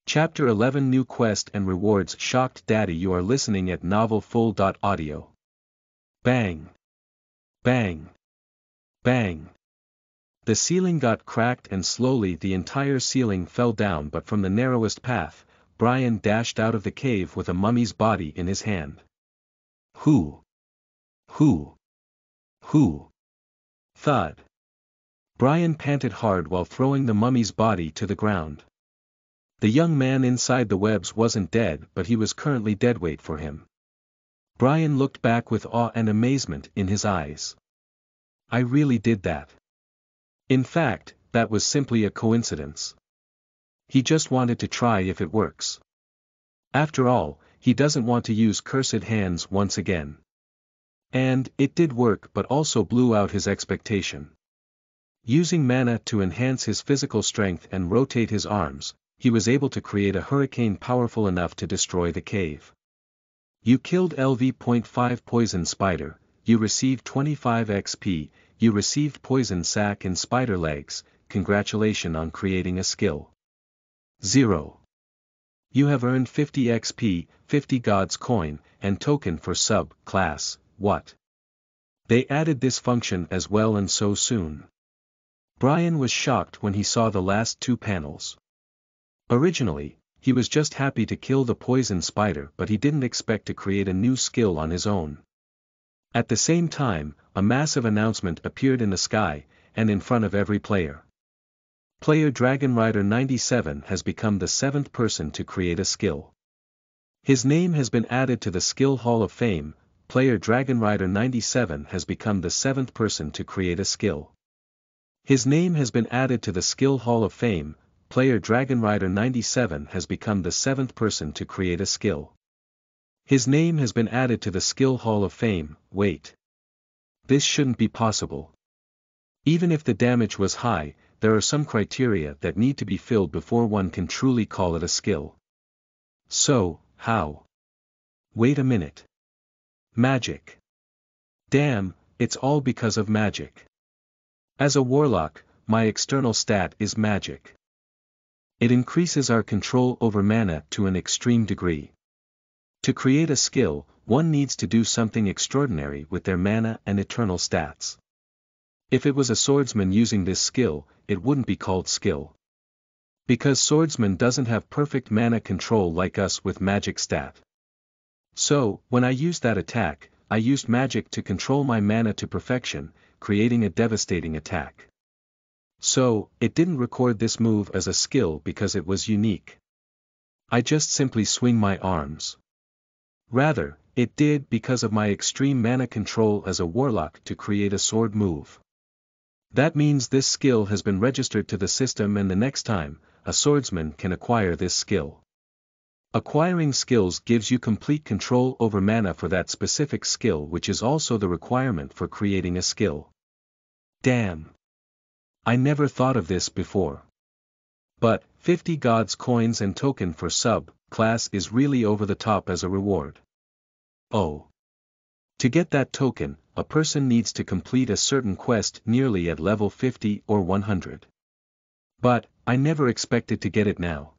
Chapter 11 New Quest and Rewards. Shocked Daddy, you are listening at novelfull.audio. Bang! Bang! Bang! The ceiling got cracked and slowly the entire ceiling fell down, but from the narrowest path, Brian dashed out of the cave with a mummy's body in his hand. Who? Thud. Brian panted hard while throwing the mummy's body to the ground. The young man inside the webs wasn't dead, but he was currently deadweight for him. Brian looked back with awe and amazement in his eyes. I really did that. In fact, that was simply a coincidence. He just wanted to try if it works. After all, he doesn't want to use cursed hands once again. And it did work, but also blew out his expectation. Using mana to enhance his physical strength and rotate his arms, he was able to create a hurricane powerful enough to destroy the cave. You killed LV.5 Poison Spider, you received 25 XP, you received Poison Sac and Spider Legs. Congratulations on creating a skill. 0. You have earned 50 XP, 50 God's Coin, and token for sub-class. What? They added this function as well, and so soon. Brian was shocked when he saw the last two panels. Originally, he was just happy to kill the poison spider, but he didn't expect to create a new skill on his own. At the same time, a massive announcement appeared in the sky, and in front of every player. Player Dragon Rider 97 has become the 7th person to create a skill. His name has been added to the Skill Hall of Fame. Player Dragon Rider 97 has become the 7th person to create a skill. His name has been added to the Skill Hall of Fame. Player Dragon Rider 97 has become the 7th person to create a skill. His name has been added to the Skill Hall of Fame. Wait. This shouldn't be possible. Even if the damage was high, there are some criteria that need to be filled before one can truly call it a skill. So, how? Wait a minute. Magic. Damn, it's all because of magic. As a warlock, my external stat is magic. It increases our control over mana to an extreme degree. To create a skill, one needs to do something extraordinary with their mana and eternal stats. If it was a swordsman using this skill, it wouldn't be called skill. Because swordsman doesn't have perfect mana control like us with magic stat. So, when I used that attack, I used magic to control my mana to perfection, creating a devastating attack. So, it didn't record this move as a skill because it was unique. I just simply swing my arms. Rather, it did because of my extreme mana control as a warlock to create a sword move. That means this skill has been registered to the system, and the next time, a swordsman can acquire this skill. Acquiring skills gives you complete control over mana for that specific skill, which is also the requirement for creating a skill. Damn. I never thought of this before. But, 50 God's Coins and token for sub-class is really over the top as a reward. Oh. To get that token, a person needs to complete a certain quest nearly at level 50 or 100. But, I never expected to get it now.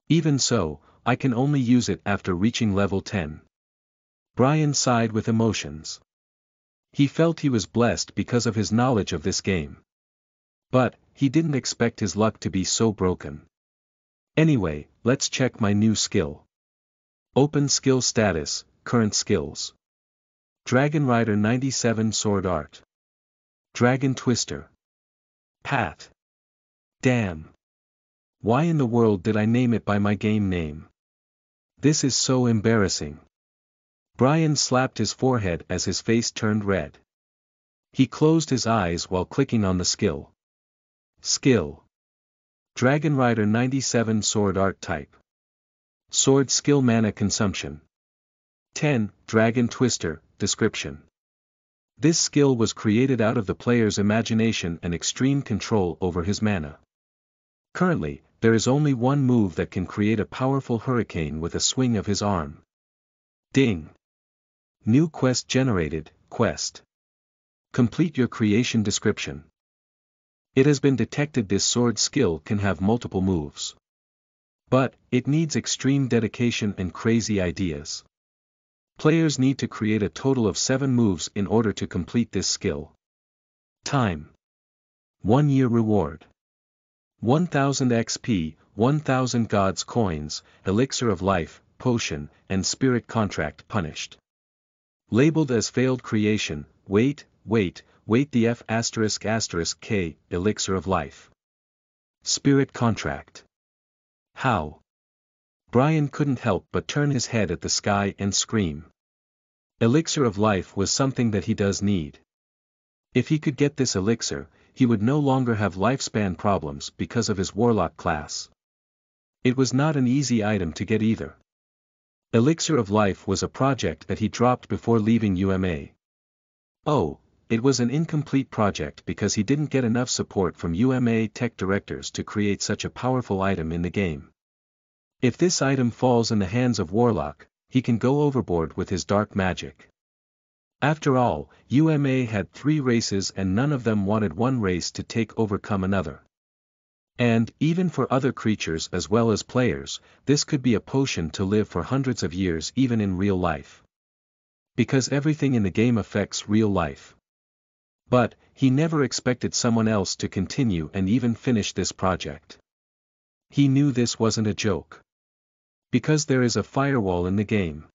Even so, I can only use it after reaching level 10. Brian sighed with emotions. He felt he was blessed because of his knowledge of this game. But, he didn't expect his luck to be so broken. Anyway, let's check my new skill. Open skill status, current skills. Dragon Rider 97 Sword Art. Dragon Twister. Pat. Damn. Why in the world did I name it by my game name? This is so embarrassing. Brian slapped his forehead as his face turned red. He closed his eyes while clicking on the skill. Skill. Dragon Rider 97 Sword Art Type. Sword Skill Mana Consumption. 10. Dragon Twister. Description. This skill was created out of the player's imagination and extreme control over his mana. Currently, there is only one move that can create a powerful hurricane with a swing of his arm. Ding. New quest generated. Quest. Complete your creation description. It has been detected this sword skill can have multiple moves. But, it needs extreme dedication and crazy ideas. Players need to create a total of 7 moves in order to complete this skill. Time. 1 year reward. 1000 XP, 1000 gods coins, elixir of life, potion, and spirit contract punished. Labeled as failed creation, wait the F***K, elixir of life. Spirit contract. How? Brian couldn't help but turn his head at the sky and scream. Elixir of life was something that he does need. If he could get this elixir, he would no longer have lifespan problems because of his warlock class. It was not an easy item to get either. Elixir of life was a project that he dropped before leaving UMA. Oh, it was an incomplete project because he didn't get enough support from UMA tech directors to create such a powerful item in the game. If this item falls in the hands of Warlock, he can go overboard with his dark magic. After all, UMA had 3 races and none of them wanted one race to overcome another. And, even for other creatures as well as players, this could be a potion to live for hundreds of years even in real life. Because everything in the game affects real life. But, he never expected someone else to continue and even finish this project. He knew this wasn't a joke. Because there is a firewall in the game.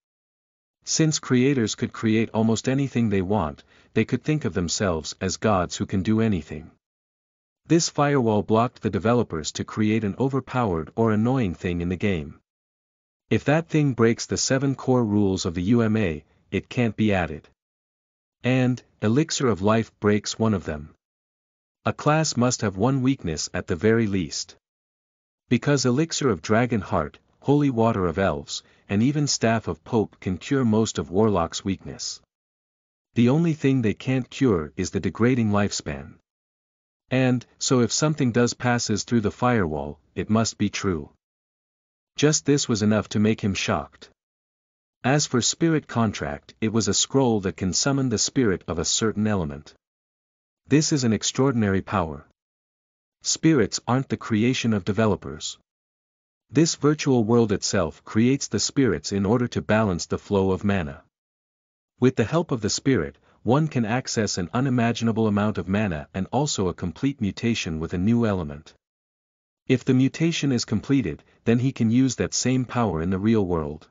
Since creators could create almost anything they want, they could think of themselves as gods who can do anything. This firewall blocked the developers to create an overpowered or annoying thing in the game. If that thing breaks the 7 core rules of the UMA, it can't be added. And, Elixir of Life breaks one of them. A class must have one weakness at the very least. Because Elixir of Dragon Heart, Holy Water of Elves, and even Staff of Pope can cure most of Warlock's weakness. The only thing they can't cure is the degrading lifespan. And, so if something does passes through the firewall, it must be true. Just this was enough to make him shocked. As for Spirit Contract, it was a scroll that can summon the spirit of a certain element. This is an extraordinary power. Spirits aren't the creation of developers. This virtual world itself creates the spirits in order to balance the flow of mana. With the help of the spirit, one can access an unimaginable amount of mana and also a complete mutation with a new element. If the mutation is completed, then he can use that same power in the real world.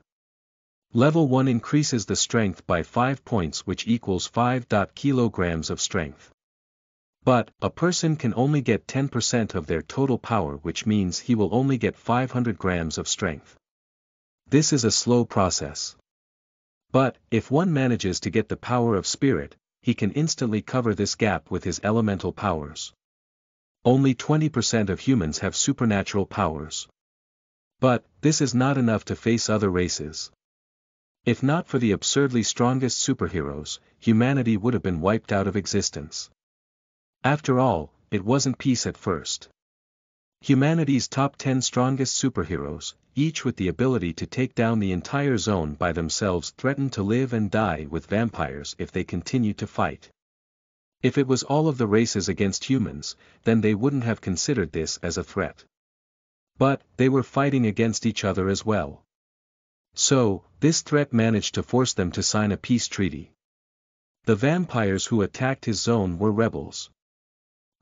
Level 1 increases the strength by 5 points, which equals 5 kilograms of strength. But, a person can only get 10% of their total power, which means he will only get 500 grams of strength. This is a slow process. But, if one manages to get the power of spirit, he can instantly cover this gap with his elemental powers. Only 20% of humans have supernatural powers. But, this is not enough to face other races. If not for the absurdly strongest superheroes, humanity would have been wiped out of existence. After all, it wasn't peace at first. Humanity's top 10 strongest superheroes, each with the ability to take down the entire zone by themselves, threatened to live and die with vampires if they continue to fight. If it was all of the races against humans, then they wouldn't have considered this as a threat. But, they were fighting against each other as well. So, this threat managed to force them to sign a peace treaty. The vampires who attacked his zone were rebels.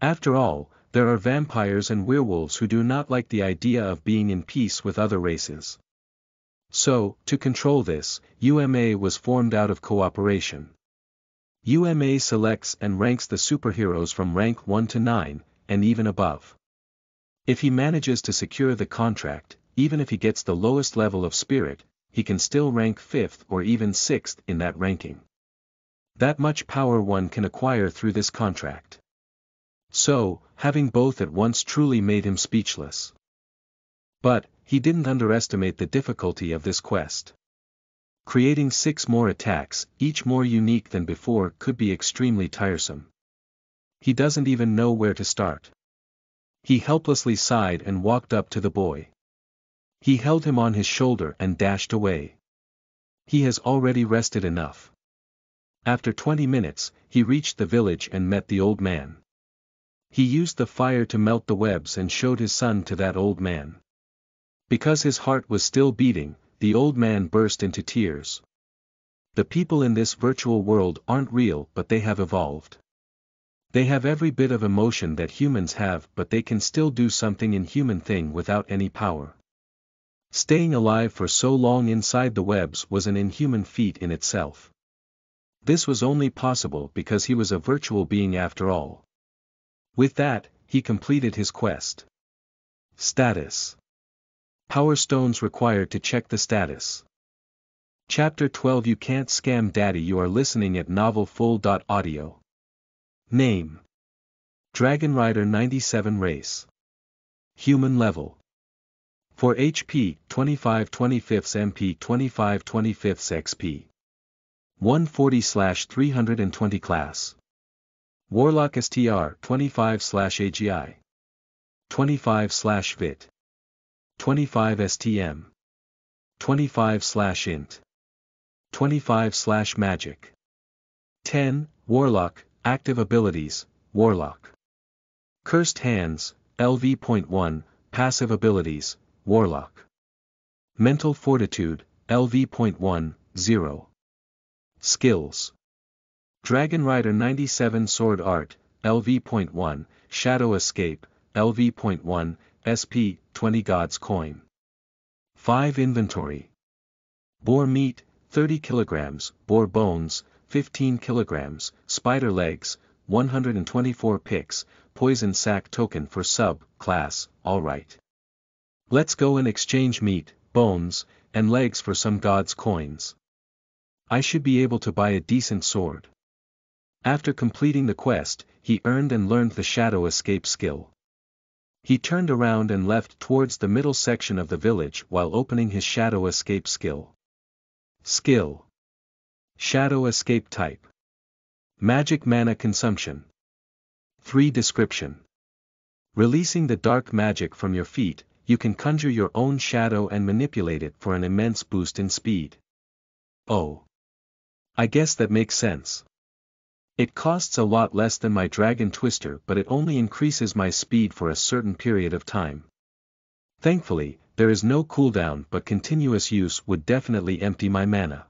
After all, there are vampires and werewolves who do not like the idea of being in peace with other races. So, to control this, UMA was formed out of cooperation. UMA selects and ranks the superheroes from rank 1 to 9, and even above. If he manages to secure the contract, even if he gets the lowest level of spirit, he can still rank 5th or even 6th in that ranking. That much power one can acquire through this contract. So, having both at once truly made him speechless. But, he didn't underestimate the difficulty of this quest. Creating 6 more attacks, each more unique than before, could be extremely tiresome. He doesn't even know where to start. He helplessly sighed and walked up to the boy. He held him on his shoulder and dashed away. He has already rested enough. After 20 minutes, he reached the village and met the old man. He used the fire to melt the webs and showed his son to that old man. Because his heart was still beating, the old man burst into tears. The people in this virtual world aren't real, but they have evolved. They have every bit of emotion that humans have, but they can still do something inhuman thing without any power. Staying alive for so long inside the webs was an inhuman feat in itself. This was only possible because he was a virtual being after all. With that, he completed his quest. Status. Power stones required to check the status. Chapter 12. You can't scam daddy. You are listening at novelfull.audio. Name: Dragon Rider 97 Race. Human level: 4 HP, 25 25 MP, 25 25 XP. 140/320 class. Warlock STR 25/AGI. 25/VIT. 25 STM. 25/int. 25/magic. 10. Warlock. Active abilities: Warlock. Cursed Hands, LV.1, passive abilities: Warlock. Mental Fortitude, LV.1, 0. Skills: Dragon Rider 97 Sword Art, LV.1, Shadow Escape, LV.1, SP, 20 God's Coin. 5. Inventory: Boar Meat, 30 kg, Boar Bones, 15 kg, Spider Legs, 124 picks, Poison Sack token for sub-class, alright. Let's go and exchange meat, bones, and legs for some God's coins. I should be able to buy a decent sword. After completing the quest, he earned and learned the Shadow Escape skill. He turned around and left towards the middle section of the village while opening his Shadow Escape skill. Skill: Shadow Escape type: Magic Mana Consumption. 3. Description: Releasing the dark magic from your feet, you can conjure your own shadow and manipulate it for an immense boost in speed. Oh. I guess that makes sense. It costs a lot less than my Dragon Twister, but it only increases my speed for a certain period of time. Thankfully, there is no cooldown, but continuous use would definitely empty my mana.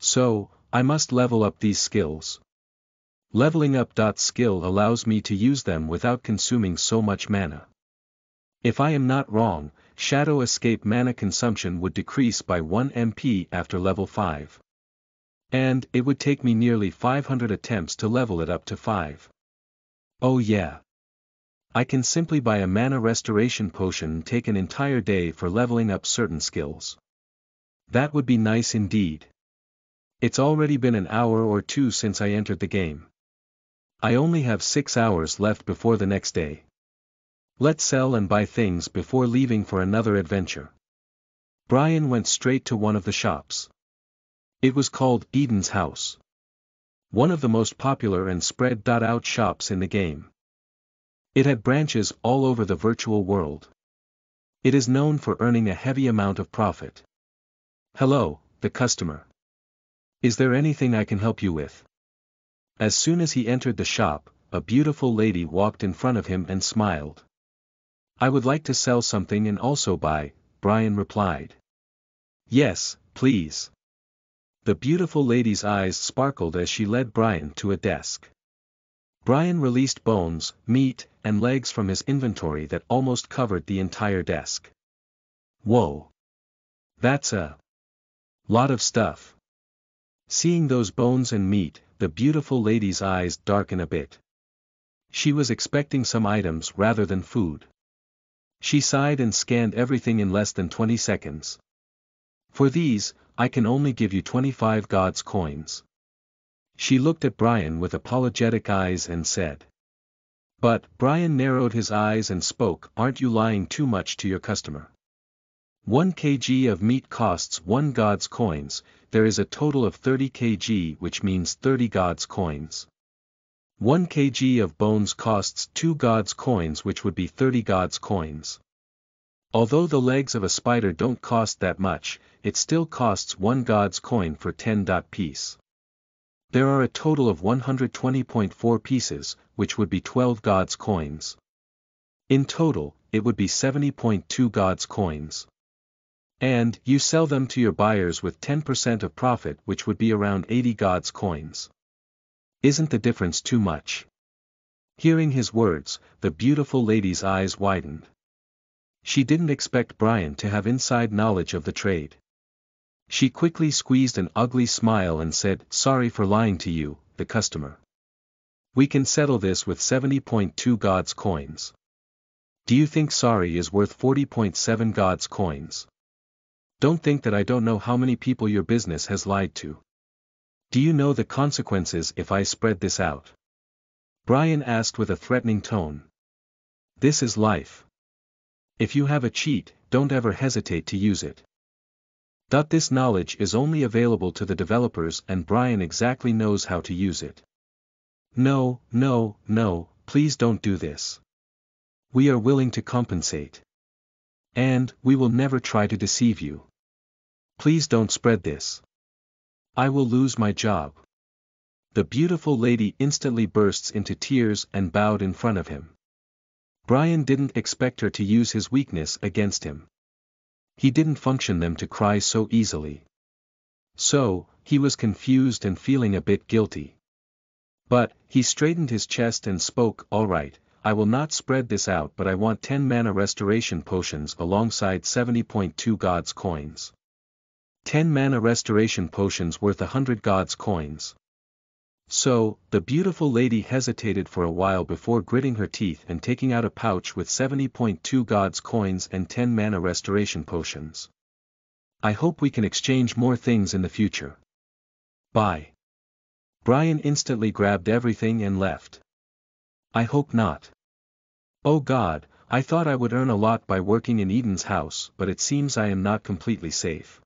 So, I must level up these skills. Leveling up. Skill allows me to use them without consuming so much mana. If I am not wrong, Shadow Escape mana consumption would decrease by 1 MP after level 5. And it would take me nearly 500 attempts to level it up to 5. Oh yeah. I can simply buy a mana restoration potion and take an entire day for leveling up certain skills. That would be nice indeed. It's already been an hour or two since I entered the game. I only have 6 hours left before the next day. Let's sell and buy things before leaving for another adventure. Brian went straight to one of the shops. It was called Eden's House. One of the most popular and spread out shops in the game. It had branches all over the virtual world. It is known for earning a heavy amount of profit. Hello, the customer. Is there anything I can help you with? As soon as he entered the shop, a beautiful lady walked in front of him and smiled. I would like to sell something and also buy, Brian replied. Yes, please. The beautiful lady's eyes sparkled as she led Brian to a desk. Brian released bones, meat, and legs from his inventory that almost covered the entire desk. Whoa! That's a lot of stuff. Seeing those bones and meat, the beautiful lady's eyes darkened a bit. She was expecting some items rather than food. She sighed and scanned everything in less than 20 seconds. For these, I can only give you 25 God's coins. She looked at Brian with apologetic eyes and said. But, Brian narrowed his eyes and spoke, aren't you lying too much to your customer? 1 kg of meat costs 1 God's coins, there is a total of 30 kg which means 30 God's coins. 1 kg of bones costs 2 God's coins which would be 30 God's coins. Although the legs of a spider don't cost that much, it still costs 1 God's coin for 10 piece. There are a total of 120.4 pieces, which would be 12 God's coins. In total, it would be 70.2 God's coins. And, you sell them to your buyers with 10% of profit, which would be around 80 God's coins. Isn't the difference too much? Hearing his words, the beautiful lady's eyes widened. She didn't expect Brian to have inside knowledge of the trade. She quickly squeezed an ugly smile and said, "Sorry for lying to you, the customer. We can settle this with 70.2 God's coins. Do you think sorry is worth 40.7 God's coins? Don't think that I don't know how many people your business has lied to. Do you know the consequences if I spread this out?" Brian asked with a threatening tone. "This is life. If you have a cheat, don't ever hesitate to use it." This knowledge is only available to the developers, and Brian exactly knows how to use it. "No, no, no, please don't do this. We are willing to compensate. And, we will never try to deceive you. Please don't spread this. I will lose my job." The beautiful lady instantly bursts into tears and bowed in front of him. Brian didn't expect her to use his weakness against him. He didn't function them to cry so easily. So, he was confused and feeling a bit guilty. But, he straightened his chest and spoke, "All right, I will not spread this out, but I want 10 mana restoration potions alongside 70.2 God's coins. 10 mana restoration potions worth 100 God's coins." So, the beautiful lady hesitated for a while before gritting her teeth and taking out a pouch with 70.2 God's coins and 10 mana restoration potions. "I hope we can exchange more things in the future. Bye." Brian instantly grabbed everything and left. "I hope not. Oh God, I thought I would earn a lot by working in Eden's house, but it seems I am not completely safe.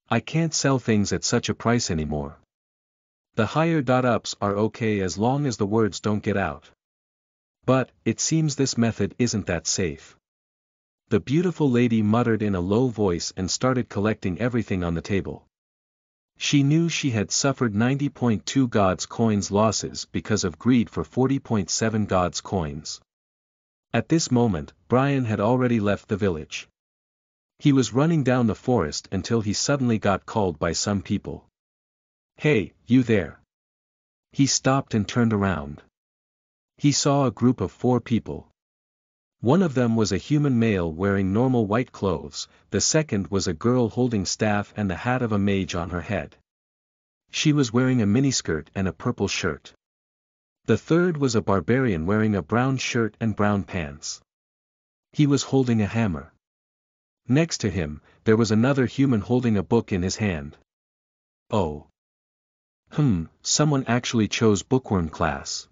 I can't sell things at such a price anymore. The higher-ups are okay as long as the words don't get out. But, it seems this method isn't that safe." The beautiful lady muttered in a low voice and started collecting everything on the table. She knew she had suffered 90.2 God's coins losses because of greed for 40.7 God's coins. At this moment, Brian had already left the village. He was running down the forest until he suddenly got called by some people. "Hey, you there." He stopped and turned around. He saw a group of 4 people. One of them was a human male wearing normal white clothes, the second was a girl holding staff and the hat of a mage on her head. She was wearing a miniskirt and a purple shirt. The third was a barbarian wearing a brown shirt and brown pants. He was holding a hammer. Next to him, there was another human holding a book in his hand. Oh. Someone actually chose Bookworm class.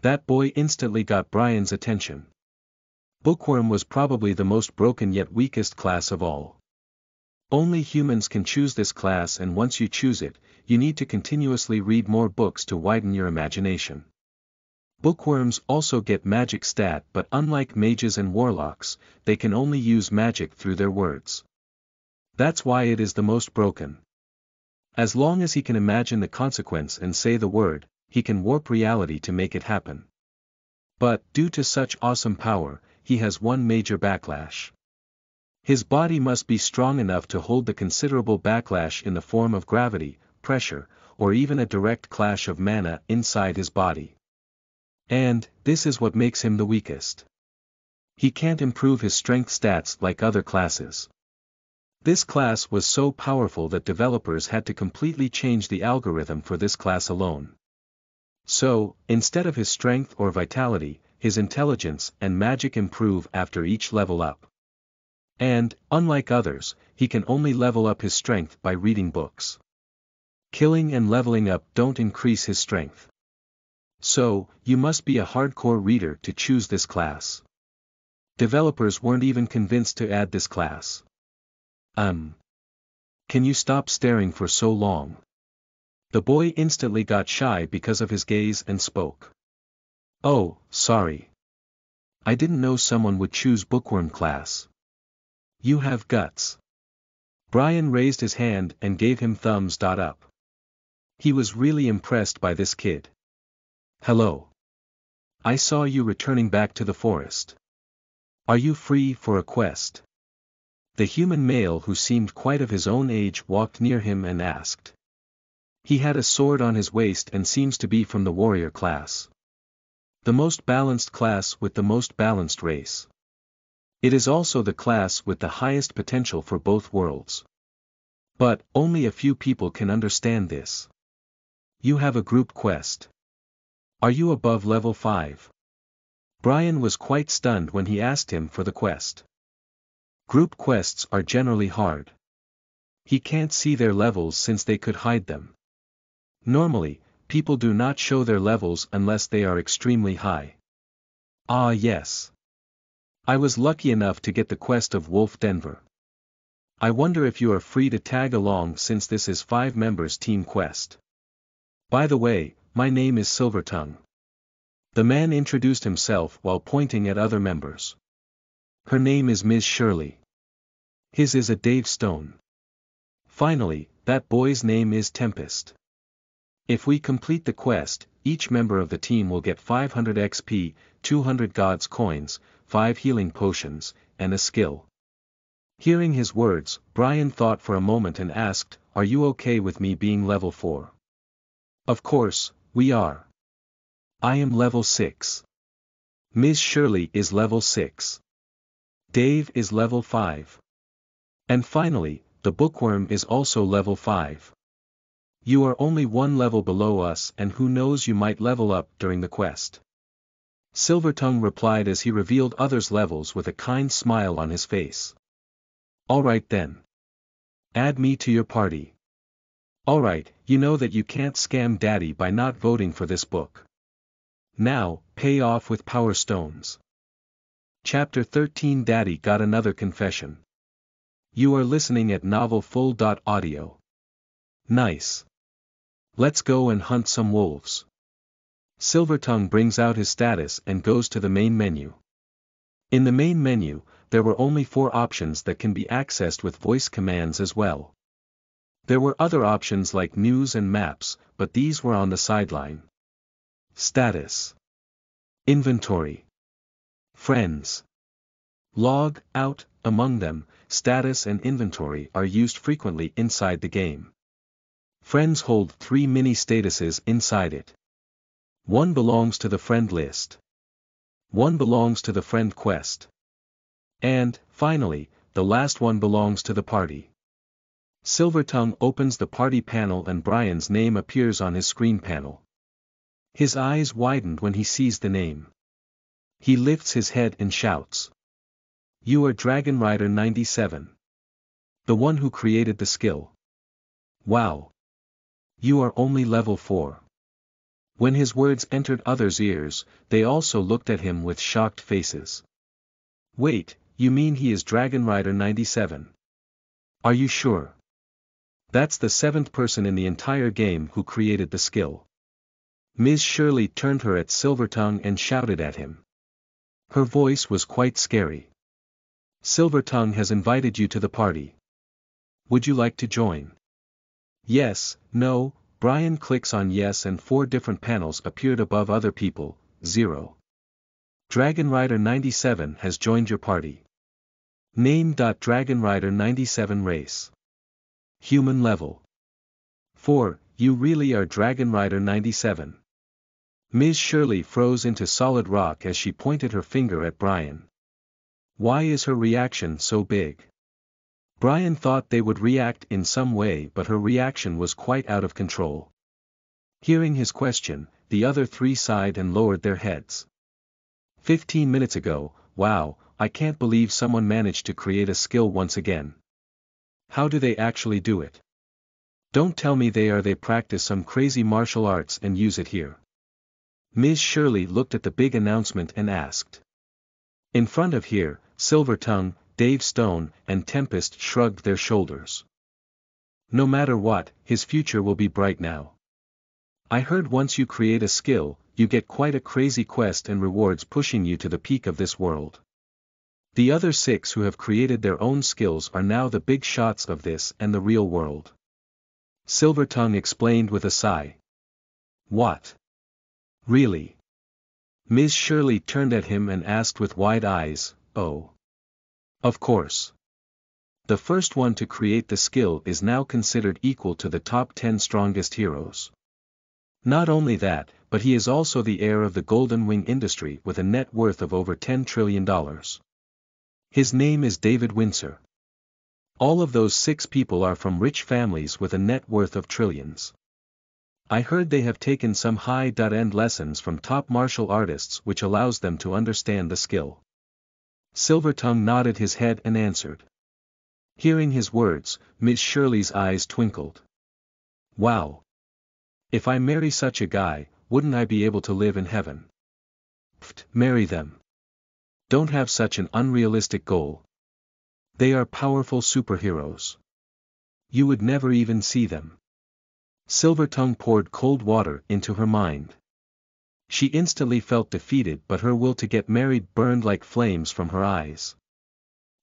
That boy instantly got Brian's attention. Bookworm was probably the most broken yet weakest class of all. Only humans can choose this class, and once you choose it, you need to continuously read more books to widen your imagination. Bookworms also get magic stat, but unlike mages and warlocks, they can only use magic through their words. That's why it is the most broken. As long as he can imagine the consequence and say the word, he can warp reality to make it happen. But, due to such awesome power, he has one major backlash. His body must be strong enough to hold the considerable backlash in the form of gravity, pressure, or even a direct clash of mana inside his body. And, this is what makes him the weakest. He can't improve his strength stats like other classes. This class was so powerful that developers had to completely change the algorithm for this class alone. So, instead of his strength or vitality, his intelligence and magic improve after each level up. And, unlike others, he can only level up his strength by reading books. Killing and leveling up don't increase his strength. So, you must be a hardcore reader to choose this class. Developers weren't even convinced to add this class. Can you stop staring for so long? The boy instantly got shy because of his gaze and spoke. "Oh, sorry. I didn't know someone would choose Bookworm class. You have guts." Brian raised his hand and gave him thumbs up. He was really impressed by this kid. "Hello. I saw you returning back to the forest. Are you free for a quest? The human male who seemed quite of his own age walked near him and asked. He had a sword on his waist and seems to be from the warrior class. The most balanced class with the most balanced race. It is also the class with the highest potential for both worlds. But, only a few people can understand this. You have a group quest. Are you above level 5? Brian was quite stunned when he asked him for the quest. Group quests are generally hard. He can't see their levels since they could hide them. Normally, people do not show their levels unless they are extremely high. Ah yes. I was lucky enough to get the quest of Wolf Denver. I wonder if you are free to tag along since this is 5 members team quest. By the way, my name is Silvertongue. The man introduced himself while pointing at other members. Her name is Ms. Shirley. His is a Dave Stone. Finally, that boy's name is Tempest. If we complete the quest, each member of the team will get 500 XP, 200 God's coins, 5 healing potions, and a skill. Hearing his words, Brian thought for a moment and asked, "Are you okay with me being level 4? Of course, we are. I am level 6. Ms. Shirley is level 6. Dave is level 5. And finally, the bookworm is also level 5. You are only 1 level below us and who knows, you might level up during the quest." Silvertongue replied as he revealed others' levels with a kind smile on his face. "Alright then. Add me to your party. Alright, you know that you can't scam Daddy by not voting for this book. Now, pay off with Power Stones." Chapter 13. Daddy got another confession. You are listening at novelfull.audio. Nice. Let's go and hunt some wolves. Silvertongue brings out his status and goes to the main menu. In the main menu, there were only 4 options that can be accessed with voice commands as well. There were other options like news and maps, but these were on the sideline. Status. Inventory. Friends. Log out. Among them, status and inventory are used frequently inside the game. Friends hold 3 mini statuses inside it. One belongs to the friend list. One belongs to the friend quest. And, finally, the last one belongs to the party. Silvertongue opens the party panel and Brian's name appears on his screen panel. His eyes widened when he sees the name. He lifts his head and shouts. You are Dragon Rider 97. The one who created the skill. Wow. You are only level 4. When his words entered others' ears, they also looked at him with shocked faces. Wait, you mean he is Dragon Rider 97? Are you sure? That's the 7th person in the entire game who created the skill. Ms. Shirley turned her at Silvertongue and shouted at him. Her voice was quite scary. Silvertongue has invited you to the party. Would you like to join? Yes, no. Brian clicks on yes and 4 different panels appeared above other people. 0. Dragon Rider 97 has joined your party. Name. Dragon Rider 97 race. Human level. 4. You really are Dragon Rider 97. Ms. Shirley froze into solid rock as she pointed her finger at Brian. Why is her reaction so big? Brian thought they would react in some way, but her reaction was quite out of control. Hearing his question, the other 3 sighed and lowered their heads. 15 minutes ago, wow, I can't believe someone managed to create a skill once again. How do they actually do it? Don't tell me they practice some crazy martial arts and use it here. Ms. Shirley looked at the big announcement and asked. In front of here, Silvertongue, Dave Stone, and Tempest shrugged their shoulders. No matter what, his future will be bright now. I heard once you create a skill, you get quite a crazy quest and rewards pushing you to the peak of this world. The other 6 who have created their own skills are now the big shots of this and the real world. Silvertongue explained with a sigh. What? Really? Ms. Shirley turned at him and asked with wide eyes, oh. Of course. The first one to create the skill is now considered equal to the top 10 strongest heroes. Not only that, but he is also the heir of the Golden Wing industry with a net worth of over $10 trillion. His name is David Windsor. All of those 6 people are from rich families with a net worth of trillions. I heard they have taken some high-end lessons from top martial artists which allows them to understand the skill. Silvertongue nodded his head and answered. Hearing his words, Miss Shirley's eyes twinkled. Wow! If I marry such a guy, wouldn't I be able to live in heaven? Pfft, marry them. Don't have such an unrealistic goal. They are powerful superheroes. You would never even see them. Silvertongue poured cold water into her mind. She instantly felt defeated, but her will to get married burned like flames from her eyes.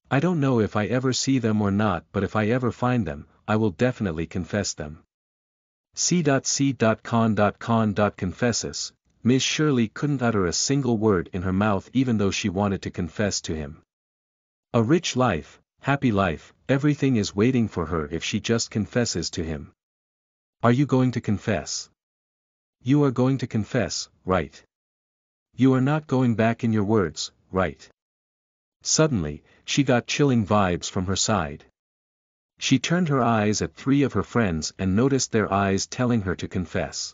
I don't know if I ever see them or not, but if I ever find them, I will definitely confess them. C.C.con.confesses, Miss Shirley couldn't utter a single word in her mouth even though she wanted to confess to him. A rich life, happy life, everything is waiting for her if she just confesses to him. Are you going to confess? You are going to confess, right? You are not going back in your words, right? Suddenly, she got chilling vibes from her side. She turned her eyes at 3 of her friends and noticed their eyes telling her to confess.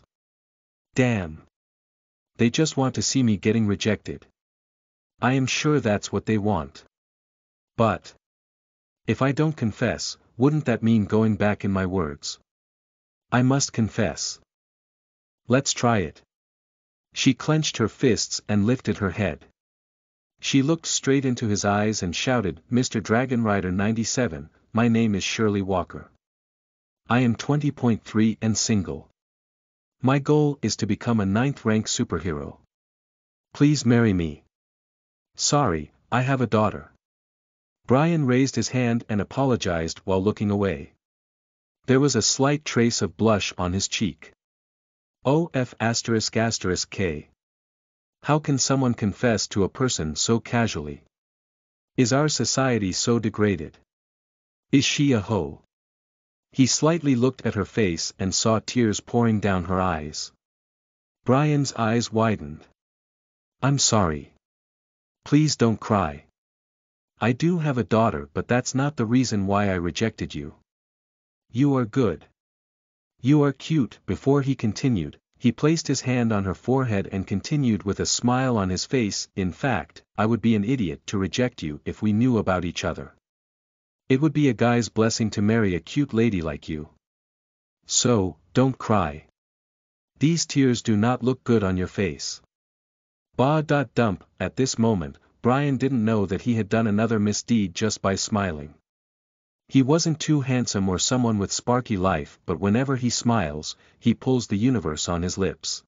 Damn! They just want to see me getting rejected. I am sure that's what they want. But if I don't confess, wouldn't that mean going back in my words? I must confess. Let's try it. She clenched her fists and lifted her head. She looked straight into his eyes and shouted, Mr. Dragon Rider 97, my name is Shirley Walker. I am 20.3 and single. My goal is to become a 9th-rank superhero. Please marry me. Sorry, I have a daughter. Brian raised his hand and apologized while looking away. There was a slight trace of blush on his cheek. OF***K. How can someone confess to a person so casually? Is our society so degraded? Is she a hoe? He slightly looked at her face and saw tears pouring down her eyes. Brian's eyes widened. I'm sorry. Please don't cry. I do have a daughter, but that's not the reason why I rejected you. You are good. You are cute. Before he continued, he placed his hand on her forehead and continued with a smile on his face, in fact, I would be an idiot to reject you if we knew about each other. It would be a guy's blessing to marry a cute lady like you. So, don't cry. These tears do not look good on your face. Dump. At this moment, Brian didn't know that he had done another misdeed just by smiling. He wasn't too handsome or someone with sparky life, but whenever he smiles, he pulls the universe on his lips.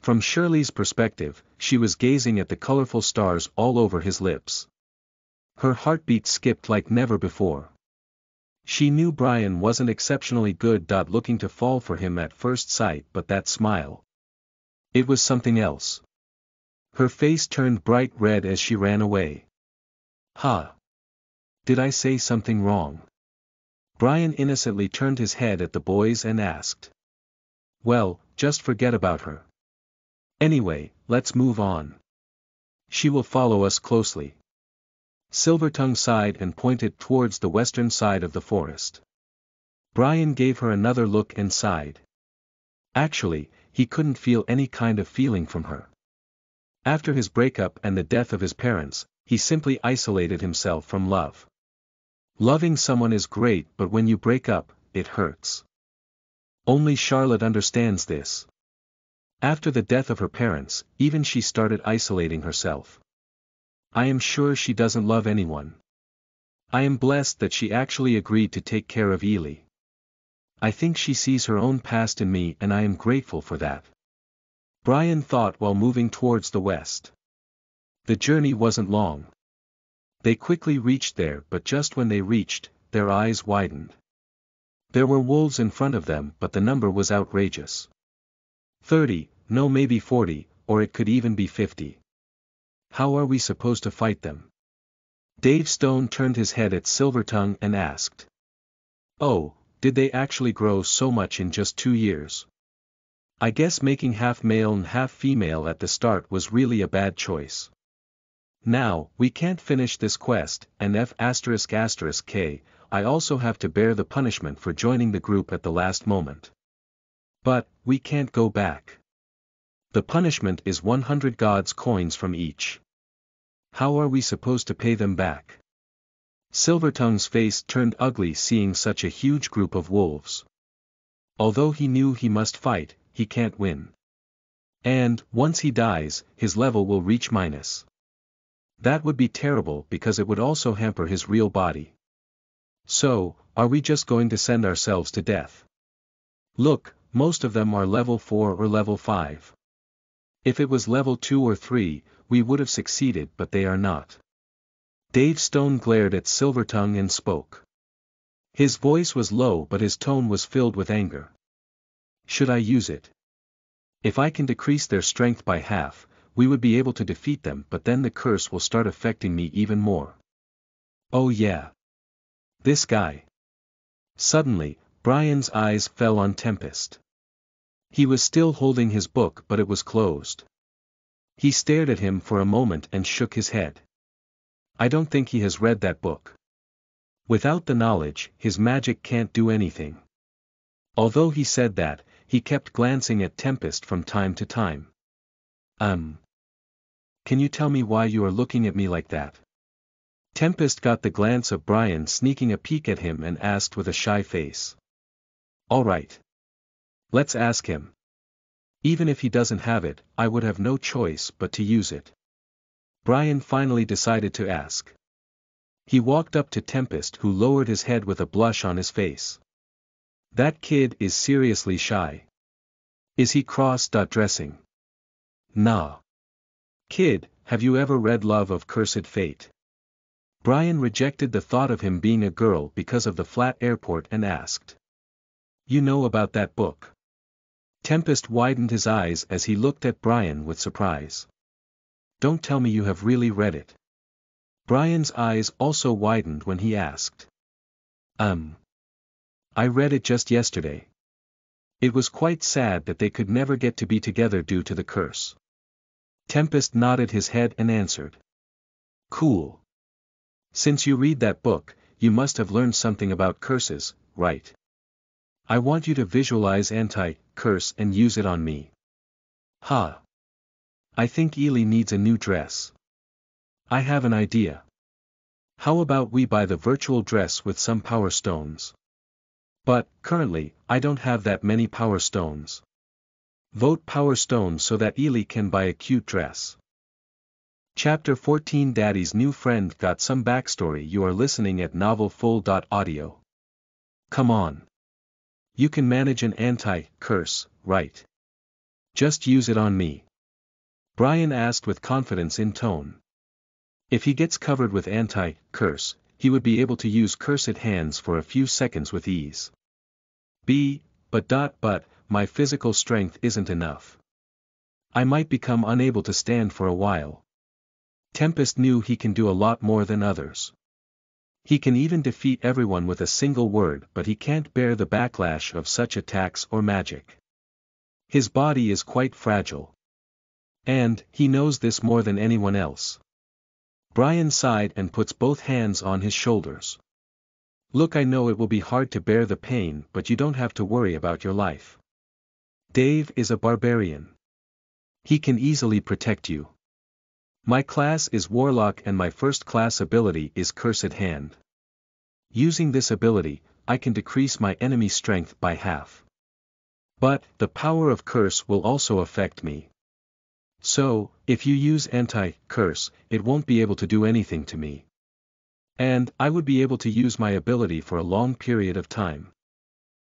From Shirley's perspective, she was gazing at the colorful stars all over his lips. Her heartbeat skipped like never before. She knew Brian wasn't exceptionally good. Looking to fall for him at first sight, but that smile. It was something else. Her face turned bright red as she ran away. Ha! Did I say something wrong? Brian innocently turned his head at the boys and asked. Well, just forget about her. Anyway, let's move on. She will follow us closely. Silvertongue sighed and pointed towards the western side of the forest. Brian gave her another look and sighed. Actually, he couldn't feel any kind of feeling from her. After his breakup and the death of his parents, he simply isolated himself from love. Loving someone is great, but when you break up, it hurts. Only Charlotte understands this. After the death of her parents, even she started isolating herself. I am sure she doesn't love anyone. I am blessed that she actually agreed to take care of Ely. I think she sees her own past in me, and I am grateful for that. Brian thought while moving towards the west. The journey wasn't long. They quickly reached there, but just when they reached, their eyes widened. There were wolves in front of them, but the number was outrageous. 30, no, maybe 40, or it could even be 50. How are we supposed to fight them? Dave Stone turned his head at Silvertongue and asked. Oh, did they actually grow so much in just 2 years? I guess making half male and half female at the start was really a bad choice. Now, we can't finish this quest, and F***K, I also have to bear the punishment for joining the group at the last moment. But, we can't go back. The punishment is 100 gods coins from each. How are we supposed to pay them back? Silvertongue's face turned ugly seeing such a huge group of wolves. Although he knew he must fight, he can't win. And, once he dies, his level will reach minus. That would be terrible because it would also hamper his real body. So, are we just going to send ourselves to death? Look, most of them are level 4 or level 5. If it was level 2 or 3, we would have succeeded but they are not. Dave Stone glared at Silvertongue and spoke. His voice was low but his tone was filled with anger. Should I use it? If I can decrease their strength by half, we would be able to defeat them but then the curse will start affecting me even more. Oh yeah. This guy. Suddenly, Brian's eyes fell on Tempest. He was still holding his book but it was closed. He stared at him for a moment and shook his head. I don't think he has read that book. Without the knowledge, his magic can't do anything. Although he said that, he kept glancing at Tempest from time to time. Can you tell me why you are looking at me like that? Tempest got the glance of Brian sneaking a peek at him and asked with a shy face. All right. Let's ask him. Even if he doesn't have it, I would have no choice but to use it. Brian finally decided to ask. He walked up to Tempest who lowered his head with a blush on his face. That kid is seriously shy. Is he cross-dressing? Nah. Kid, have you ever read Love of Cursed Fate? Brian rejected the thought of him being a girl because of the flat airport and asked. You know about that book? Tempest widened his eyes as he looked at Brian with surprise. Don't tell me you have really read it. Brian's eyes also widened when he asked. I read it just yesterday. It was quite sad that they could never get to be together due to the curse. Tempest nodded his head and answered. Cool. Since you read that book, you must have learned something about curses, right? I want you to visualize anti-curse and use it on me. Ha. I think Ely needs a new dress. I have an idea. How about we buy the virtual dress with some power stones? But, currently, I don't have that many power stones. Vote power stones so that Ely can buy a cute dress. Chapter 14 Daddy's New Friend Got Some Backstory. You are listening at novelfull.audio. Come on. You can manage an anti-curse, right? Just use it on me. Brian asked with confidence in tone. If he gets covered with anti-curse, he would be able to use cursed hands for a few seconds with ease. But my physical strength isn't enough. I might become unable to stand for a while. Tempest knew he can do a lot more than others. He can even defeat everyone with a single word but he can't bear the backlash of such attacks or magic. His body is quite fragile. And, he knows this more than anyone else. Brian sighed and puts both hands on his shoulders. Look, I know it will be hard to bear the pain but you don't have to worry about your life. Dave is a barbarian. He can easily protect you. My class is Warlock and my first class ability is Cursed Hand. Using this ability, I can decrease my enemy's strength by half. But, the power of curse will also affect me. So, if you use anti-curse, it won't be able to do anything to me. And, I would be able to use my ability for a long period of time.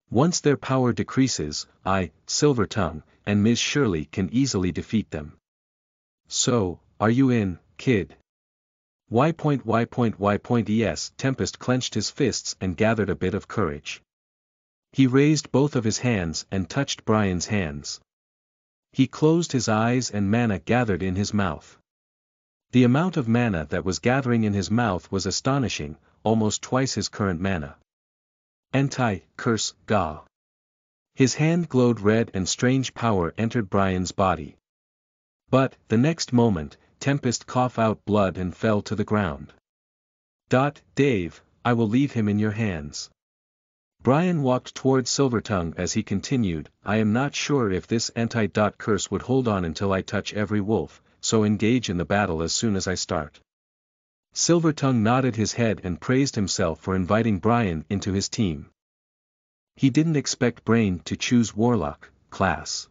Once their power decreases, I, Silvertongue, and Ms. Shirley can easily defeat them. So, are you in, kid? Yes. Tempest clenched his fists and gathered a bit of courage. He raised both of his hands and touched Brian's hands. He closed his eyes and mana gathered in his mouth. The amount of mana that was gathering in his mouth was astonishing, almost twice his current mana. Anti-curse, Ga. His hand glowed red and strange power entered Brian's body. But, the next moment, Tempest coughed out blood and fell to the ground. Dave, I will leave him in your hands. Brian walked toward Silvertongue as he continued, I am not sure if this anti-curse would hold on until I touch every wolf, so engage in the battle as soon as I start. Silvertongue nodded his head and praised himself for inviting Brian into his team. He didn't expect Brain to choose Warlock class.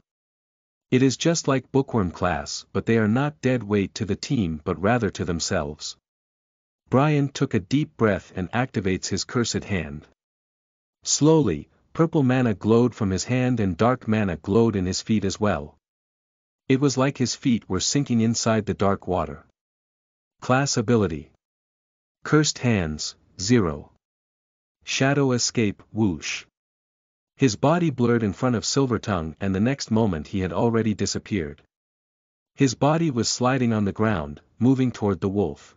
It is just like Bookworm class, but they are not dead weight to the team but rather to themselves. Brian took a deep breath and activates his cursed hand. Slowly, purple mana glowed from his hand and dark mana glowed in his feet as well. It was like his feet were sinking inside the dark water. Class ability. Cursed Hands, 0. Shadow Escape, whoosh. His body blurred in front of Silvertongue and the next moment he had already disappeared. His body was sliding on the ground, moving toward the wolf.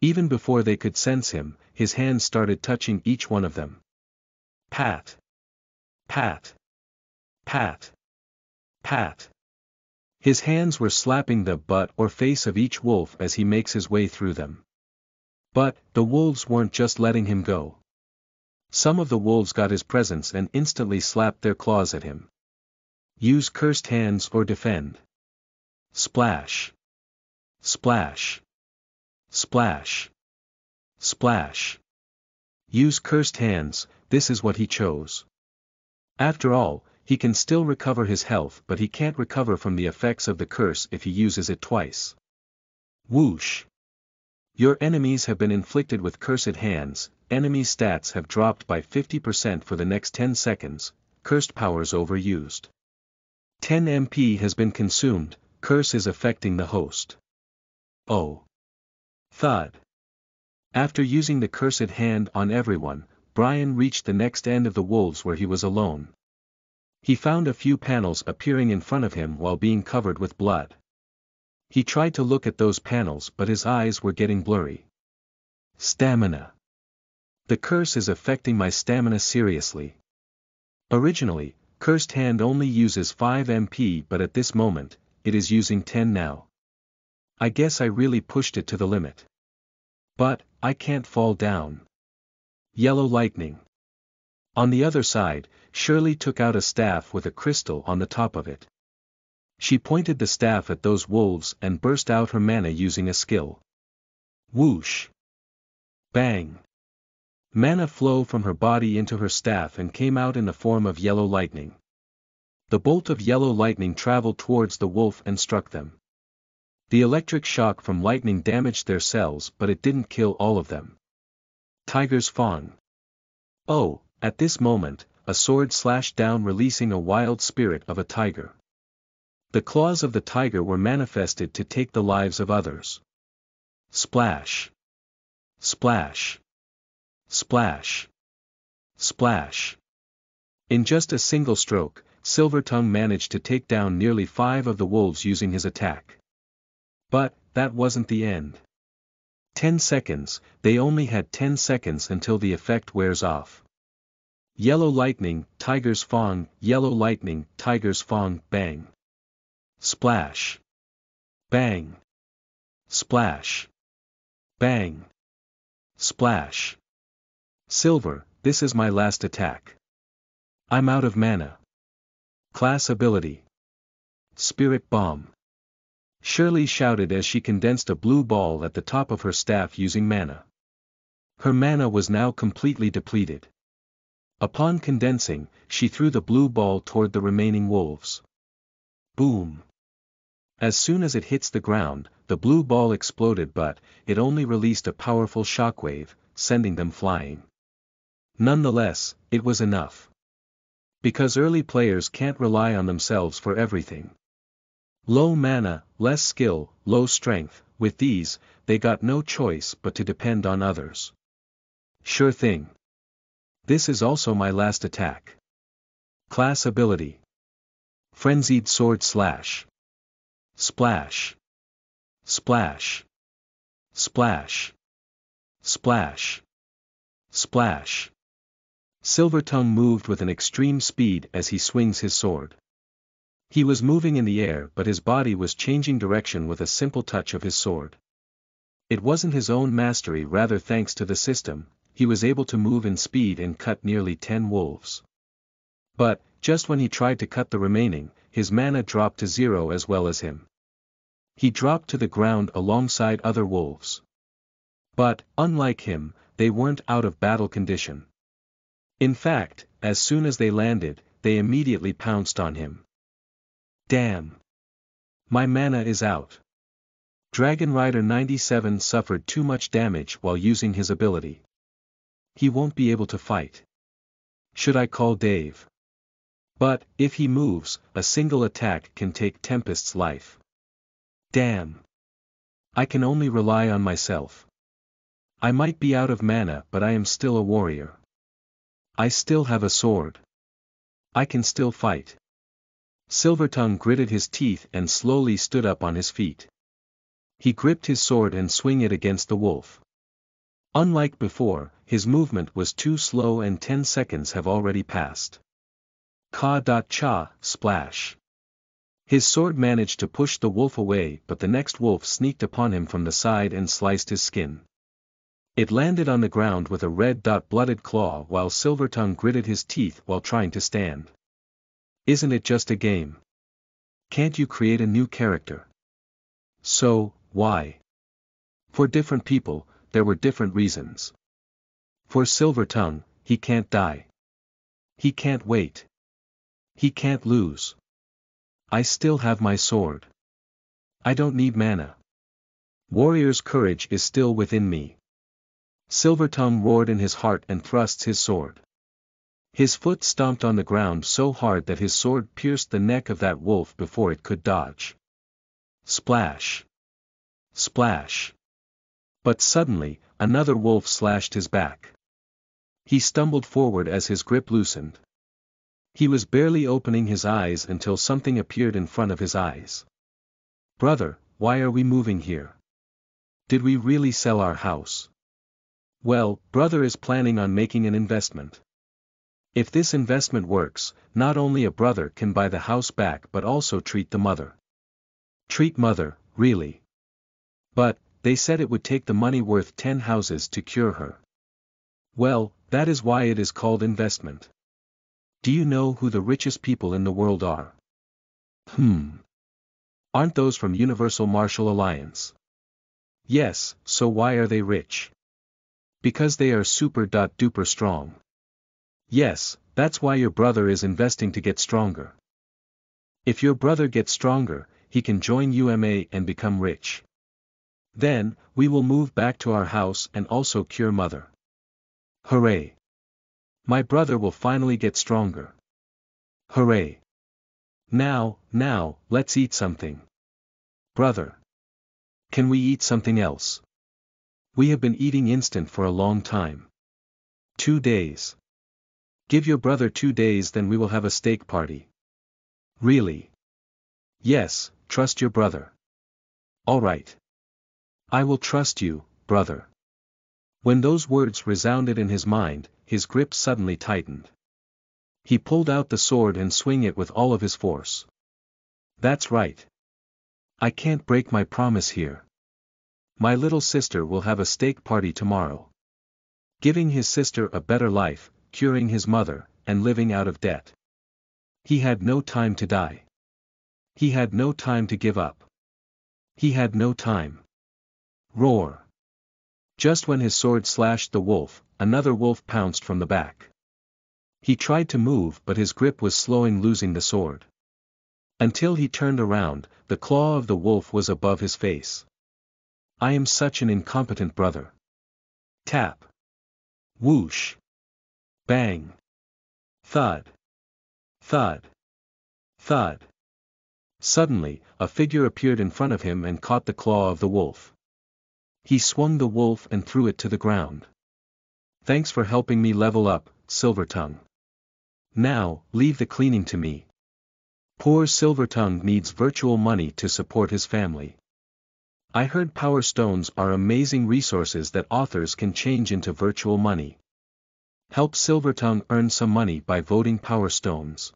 Even before they could sense him, his hands started touching each one of them. Pat. Pat. Pat. Pat. His hands were slapping the butt or face of each wolf as he makes his way through them. But, the wolves weren't just letting him go. Some of the wolves got his presence and instantly slapped their claws at him. Use Cursed Hands or defend. Splash. Splash. Splash. Splash. Use Cursed Hands, this is what he chose. After all, he can still recover his health but he can't recover from the effects of the curse if he uses it twice. Whoosh. Your enemies have been inflicted with Cursed Hands, enemy stats have dropped by 50% for the next 10 seconds, cursed powers overused. 10 MP has been consumed, curse is affecting the host. Oh. Thud. After using the Cursed Hand on everyone, Brian reached the next end of the wolves where he was alone. He found a few panels appearing in front of him while being covered with blood. He tried to look at those panels but his eyes were getting blurry. Stamina. The curse is affecting my stamina seriously. Originally, Cursed Hand only uses 5 MP but at this moment, it is using 10 now. I guess I really pushed it to the limit. But, I can't fall down. Yellow Lightning. On the other side, Shirley took out a staff with a crystal on the top of it. She pointed the staff at those wolves and burst out her mana using a skill. Whoosh. Bang. Mana flow from her body into her staff and came out in the form of yellow lightning. The bolt of yellow lightning traveled towards the wolf and struck them. The electric shock from lightning damaged their cells but it didn't kill all of them. Tiger's Fawn. Oh, at this moment, a sword slashed down releasing a wild spirit of a tiger. The claws of the tiger were manifested to take the lives of others. Splash. Splash. Splash. Splash. In just a single stroke, Silvertongue managed to take down nearly 5 of the wolves using his attack. But, that wasn't the end. 10 seconds, they only had 10 seconds until the effect wears off. Yellow Lightning, Tiger's Fawn, Yellow Lightning, Tiger's Fawn, bang. Splash. Bang. Splash. Bang. Splash. Silver, this is my last attack. I'm out of mana. Class ability. Spirit Bomb. Shirley shouted as she condensed a blue ball at the top of her staff using mana. Her mana was now completely depleted. Upon condensing, she threw the blue ball toward the remaining wolves. Boom. As soon as it hits the ground, the blue ball exploded but, it only released a powerful shockwave, sending them flying. Nonetheless, it was enough. Because early players can't rely on themselves for everything. Low mana, less skill, low strength, with these, they got no choice but to depend on others. Sure thing. This is also my last attack. Class ability. Frenzied Sword Slash. Splash. Splash. Splash. Splash. Splash. Silvertongue moved with an extreme speed as he swings his sword. He was moving in the air but his body was changing direction with a simple touch of his sword. It wasn't his own mastery, rather thanks to the system, he was able to move in speed and cut nearly 10 wolves. But, just when he tried to cut the remaining, his mana dropped to 0 as well as him. He dropped to the ground alongside other wolves. But, unlike him, they weren't out of battle condition. In fact, as soon as they landed, they immediately pounced on him. Damn! My mana is out. Dragon Rider 97 suffered too much damage while using his ability. He won't be able to fight. Should I call Dave? But, if he moves, a single attack can take Tempest's life. Damn! I can only rely on myself. I might be out of mana but I am still a warrior. I still have a sword. I can still fight. Silvertongue gritted his teeth and slowly stood up on his feet. He gripped his sword and swung it against the wolf. Unlike before, his movement was too slow and 10 seconds have already passed. Ka-cha, splash. His sword managed to push the wolf away but the next wolf sneaked upon him from the side and sliced his skin. It landed on the ground with a red-blooded claw while Silvertongue gritted his teeth while trying to stand. Isn't it just a game? Can't you create a new character? So, why? For different people, there were different reasons. For Silvertongue, he can't die. He can't wait. He can't lose. I still have my sword. I don't need mana. Warrior's courage is still within me. Silvertongue roared in his heart and thrusts his sword. His foot stomped on the ground so hard that his sword pierced the neck of that wolf before it could dodge. Splash! Splash! But suddenly, another wolf slashed his back. He stumbled forward as his grip loosened. He was barely opening his eyes until something appeared in front of his eyes. Brother, why are we moving here? Did we really sell our house? Well, brother is planning on making an investment. If this investment works, not only a brother can buy the house back but also treat the mother. Treat mother, really? But, they said it would take the money worth 10 houses to cure her. Well, that is why it is called investment. Do you know who the richest people in the world are? Aren't those from Universal Martial Alliance? Yes, so why are they rich? Because they are super-duper strong. Yes, that's why your brother is investing to get stronger. If your brother gets stronger, he can join UMA and become rich. Then, we will move back to our house and also cure mother. Hooray! My brother will finally get stronger. Hooray! Now, let's eat something. Brother. Can we eat something else? We have been eating instant for a long time. 2 days. Give your brother 2 days, then we will have a steak party. Really? Yes, trust your brother. All right. I will trust you, brother. When those words resounded in his mind, his grip suddenly tightened. He pulled out the sword and swung it with all of his force. That's right. I can't break my promise here. My little sister will have a steak party tomorrow. Giving his sister a better life, curing his mother, and living out of debt. He had no time to die. He had no time to give up. He had no time. Roar. Just when his sword slashed the wolf, another wolf pounced from the back. He tried to move but his grip was slowing, losing the sword. Until he turned around, the claw of the wolf was above his face. I am such an incompetent brother. Tap. Whoosh. Bang. Thud. Thud. Thud. Suddenly, a figure appeared in front of him and caught the claw of the wolf. He swung the wolf and threw it to the ground. Thanks for helping me level up, Silvertongue. Now, leave the cleaning to me. Poor Silvertongue needs virtual money to support his family. I heard power stones are amazing resources that authors can change into virtual money. Help Silvertongue earn some money by voting power stones.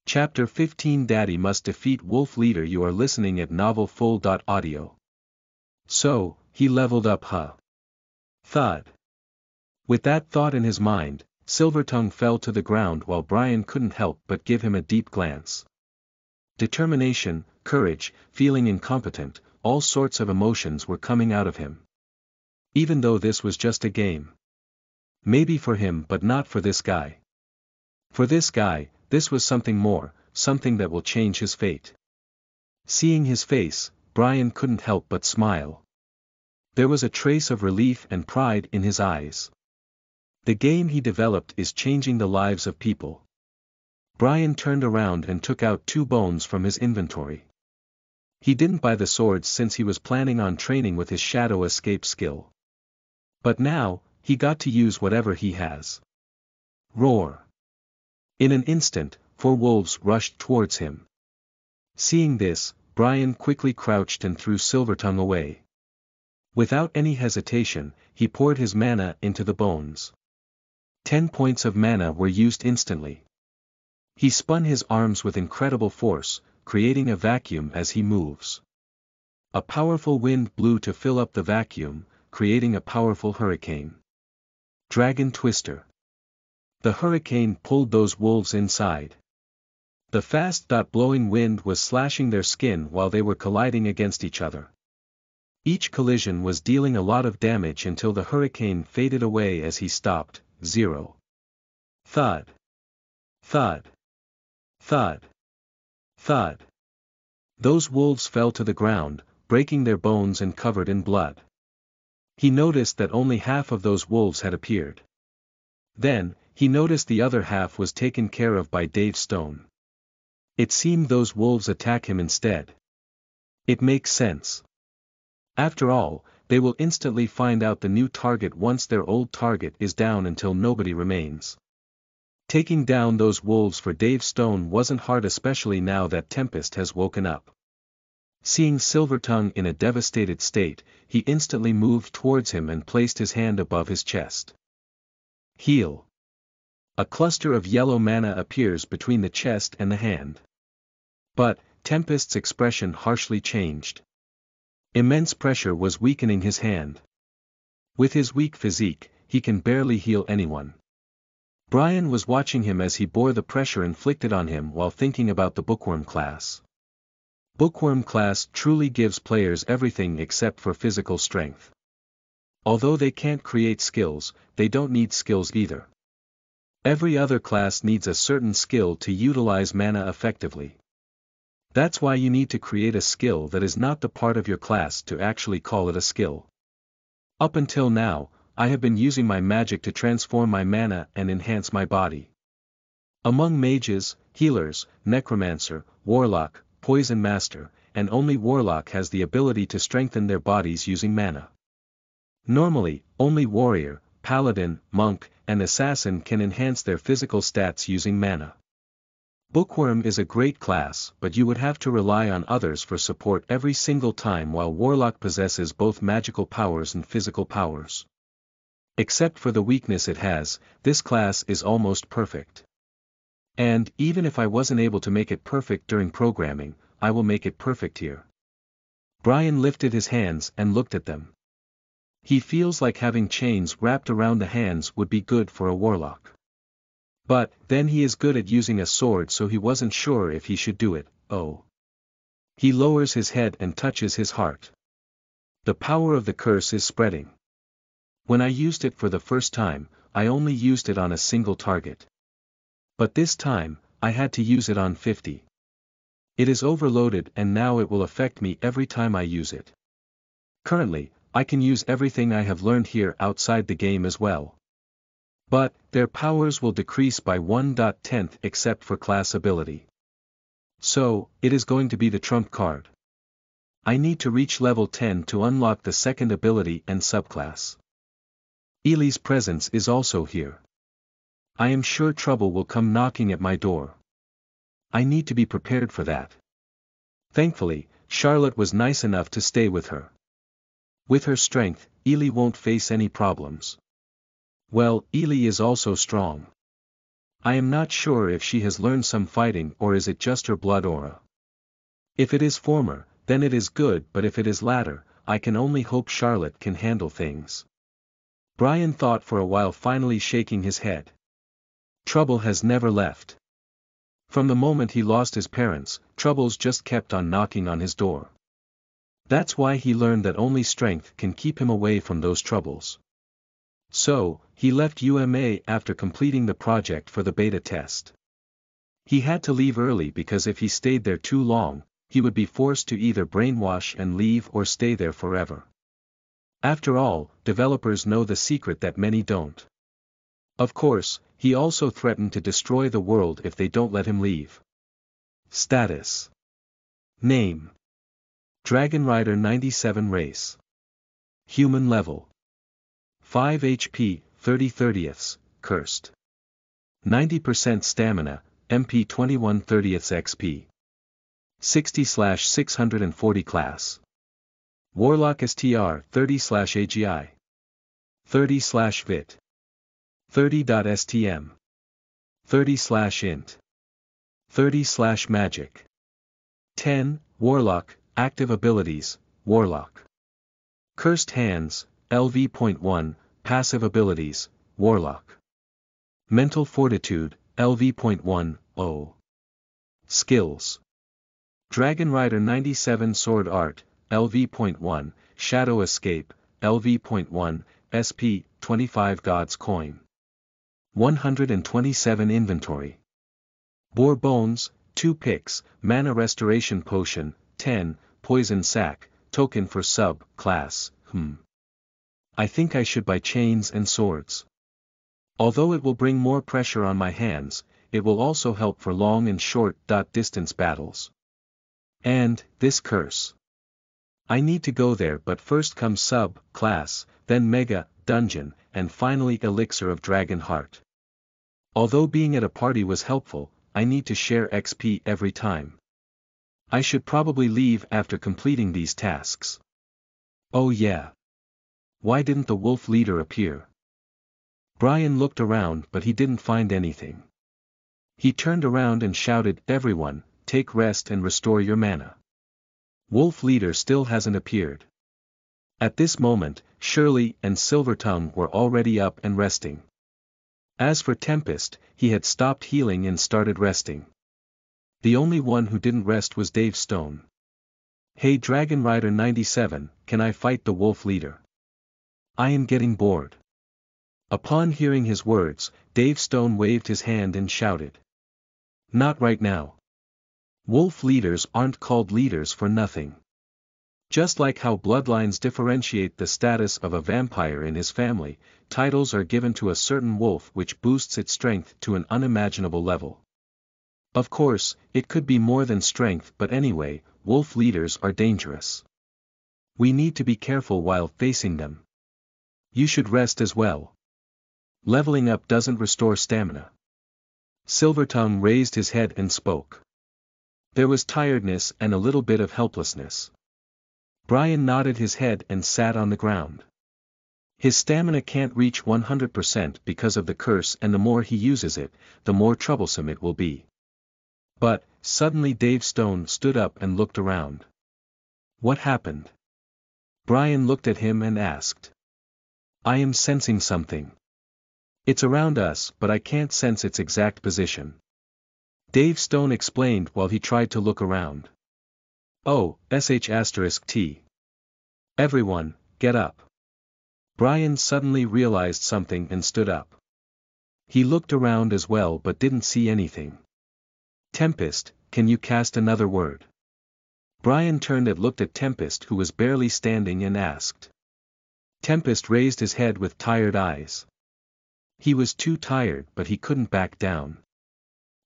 Chapter 15 Daddy must defeat Wolf Leader. You are listening at novelfull.audio. So, he leveled up, huh? Thud. With that thought in his mind, Silvertongue fell to the ground while Brian couldn't help but give him a deep glance. Determination, courage, feeling incompetent, all sorts of emotions were coming out of him. Even though this was just a game. Maybe for him but not for this guy. For this guy, this was something more, something that will change his fate. Seeing his face, Brian couldn't help but smile. There was a trace of relief and pride in his eyes. The game he developed is changing the lives of people. Brian turned around and took out 2 bones from his inventory. He didn't buy the swords since he was planning on training with his shadow escape skill. But now, he got to use whatever he has. Roar. In an instant, 4 wolves rushed towards him. Seeing this, Brian quickly crouched and threw Silvertongue away. Without any hesitation, he poured his mana into the bones. 10 points of mana were used instantly. He spun his arms with incredible force, creating a vacuum as he moves. A powerful wind blew to fill up the vacuum, creating a powerful hurricane. Dragon Twister. The hurricane pulled those wolves inside. The fast-blowing wind was slashing their skin while they were colliding against each other. Each collision was dealing a lot of damage until the hurricane faded away as he stopped. 0. Thud. Thud. Thud. Thud. Those wolves fell to the ground, breaking their bones and covered in blood. He noticed that only half of those wolves had appeared. Then, he noticed the other half was taken care of by Dave Stone. It seemed those wolves attack him instead. It makes sense. After all, they will instantly find out the new target once their old target is down until nobody remains. Taking down those wolves for Dave Stone wasn't hard, especially now that Tempest has woken up. Seeing Silvertongue in a devastated state, he instantly moved towards him and placed his hand above his chest. Heal. A cluster of yellow mana appears between the chest and the hand. But, Tempest's expression harshly changed. Immense pressure was weakening his hand. With his weak physique, he can barely heal anyone. Brian was watching him as he bore the pressure inflicted on him while thinking about the Bookworm class. Bookworm class truly gives players everything except for physical strength. Although they can't create skills, they don't need skills either. Every other class needs a certain skill to utilize mana effectively. That's why you need to create a skill that is not the part of your class to actually call it a skill. Up until now, I have been using my magic to transform my mana and enhance my body. Among mages, healers, necromancer, warlock, poison master, and only warlock has the ability to strengthen their bodies using mana. Normally, only warrior, paladin, monk, and assassin can enhance their physical stats using mana. Bookworm is a great class, but you would have to rely on others for support every single time, while Warlock possesses both magical powers and physical powers. Except for the weakness it has, this class is almost perfect. And, even if I wasn't able to make it perfect during programming, I will make it perfect here. Brian lifted his hands and looked at them. He feels like having chains wrapped around the hands would be good for a warlock. But, then he is good at using a sword, so he wasn't sure if he should do it. Oh. He lowers his head and touches his heart. The power of the curse is spreading. When I used it for the first time, I only used it on a single target. But this time, I had to use it on 50. It is overloaded and now it will affect me every time I use it. Currently, I can use everything I have learned here outside the game as well. But, their powers will decrease by 1/10 except for class ability. So, it is going to be the trump card. I need to reach level 10 to unlock the second ability and subclass. Ely's presence is also here. I am sure trouble will come knocking at my door. I need to be prepared for that. Thankfully, Charlotte was nice enough to stay with her. With her strength, Ely won't face any problems. Well, Ely is also strong. I am not sure if she has learned some fighting or is it just her blood aura. If it is former, then it is good, but if it is latter, I can only hope Charlotte can handle things. Brian thought for a while, finally shaking his head. Trouble has never left. From the moment he lost his parents, troubles just kept on knocking on his door. That's why he learned that only strength can keep him away from those troubles. So, he left UMA after completing the project for the beta test. He had to leave early because if he stayed there too long, he would be forced to either brainwash and leave or stay there forever. After all, developers know the secret that many don't. Of course, he also threatened to destroy the world if they don't let him leave. Status. Name. Dragon Rider 97 race. Human level. 5 HP, 30/30ths, cursed. 90% stamina, MP 21/30ths XP. 60/640 class. Warlock STR 30/AGI. 30/VIT. 30.STM. 30/int. 30/magic. 10, Warlock, active abilities, Warlock. Cursed Hands, LV.1, passive abilities, Warlock. Mental Fortitude, LV.1, O. Skills. Dragon Rider 97 Sword Art, LV.1, Shadow Escape, LV.1, SP, 25 God's Coin. 127 Inventory. Boar Bones, 2 picks, Mana Restoration Potion, 10, Poison Sac, token for sub-class, I think I should buy chains and swords. Although it will bring more pressure on my hands, it will also help for long and short distance battles. And, this curse. I need to go there, but first comes sub-class, then mega, dungeon, and finally elixir of dragon heart. Although being at a party was helpful, I need to share XP every time. I should probably leave after completing these tasks. Oh yeah. Why didn't the wolf leader appear? Brian looked around but he didn't find anything. He turned around and shouted, "Everyone, take rest and restore your mana." Wolf leader still hasn't appeared. At this moment, Shirley and Silvertongue were already up and resting. As for Tempest, he had stopped healing and started resting. The only one who didn't rest was Dave Stone. "Hey Dragon Rider 97, can I fight the wolf leader? I am getting bored." Upon hearing his words, Dave Stone waved his hand and shouted. "Not right now. Wolf leaders aren't called leaders for nothing. Just like how bloodlines differentiate the status of a vampire in his family, titles are given to a certain wolf which boosts its strength to an unimaginable level. Of course, it could be more than strength, but anyway, wolf leaders are dangerous. We need to be careful while facing them. You should rest as well. Leveling up doesn't restore stamina." Silvertongue raised his head and spoke. There was tiredness and a little bit of helplessness. Brian nodded his head and sat on the ground. His stamina can't reach 100% because of the curse, and the more he uses it, the more troublesome it will be. But, suddenly Dave Stone stood up and looked around. What happened? Brian looked at him and asked. I am sensing something. It's around us, but I can't sense its exact position. Dave Stone explained while he tried to look around. Oh, **T. Everyone, get up. Brian suddenly realized something and stood up. He looked around as well but didn't see anything. Tempest, can you cast another word? Brian turned and looked at Tempest, who was barely standing, and asked. Tempest raised his head with tired eyes. He was too tired, but he couldn't back down.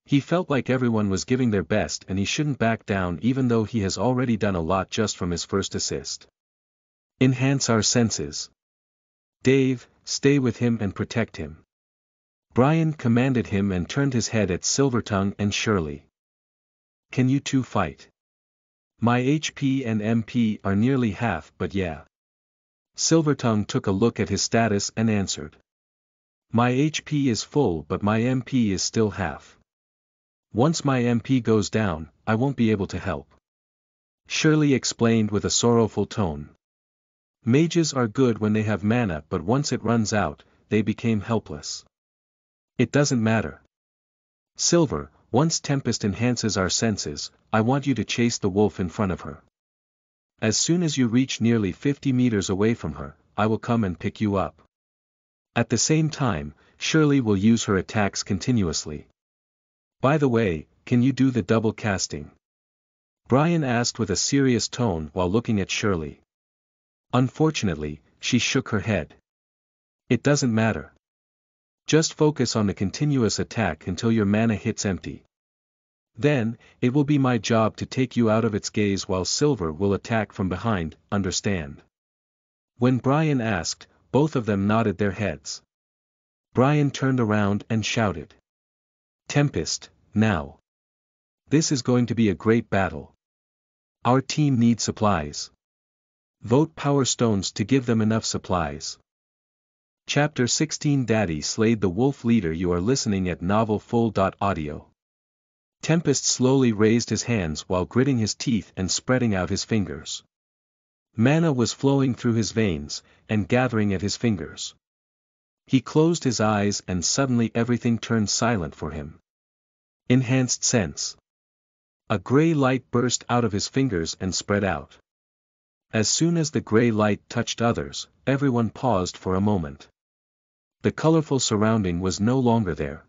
He felt like everyone was giving their best and he shouldn't back down, even though he has already done a lot just from his first assist. Enhance our senses. Dave, stay with him and protect him. Brian commanded him and turned his head at Silvertongue and Shirley. Can you two fight? My HP and MP are nearly half, but yeah. Silvertongue took a look at his status and answered. My HP is full, but my MP is still half. Once my MP goes down, I won't be able to help. Shirley explained with a sorrowful tone. Mages are good when they have mana, but once it runs out, they became helpless. It doesn't matter. Silver, once Tempest enhances our senses, I want you to chase the wolf in front of her. As soon as you reach nearly 50 meters away from her, I will come and pick you up. At the same time, Shirley will use her attacks continuously. By the way, can you do the double casting? Brian asked with a serious tone while looking at Shirley. Unfortunately, she shook her head. It doesn't matter. Just focus on the continuous attack until your mana hits empty. Then, it will be my job to take you out of its gaze while Silver will attack from behind, understand? When Brian asked, both of them nodded their heads. Brian turned around and shouted. Tempest, now. This is going to be a great battle. Our team needs supplies. Vote Power Stones to give them enough supplies. Chapter 16 Daddy slayed the wolf leader. You are listening at novelfull.audio. Tempest slowly raised his hands while gritting his teeth and spreading out his fingers. Mana was flowing through his veins, and gathering at his fingers. He closed his eyes and suddenly everything turned silent for him. Enhanced sense. A gray light burst out of his fingers and spread out. As soon as the gray light touched others, everyone paused for a moment. The colorful surrounding was no longer there.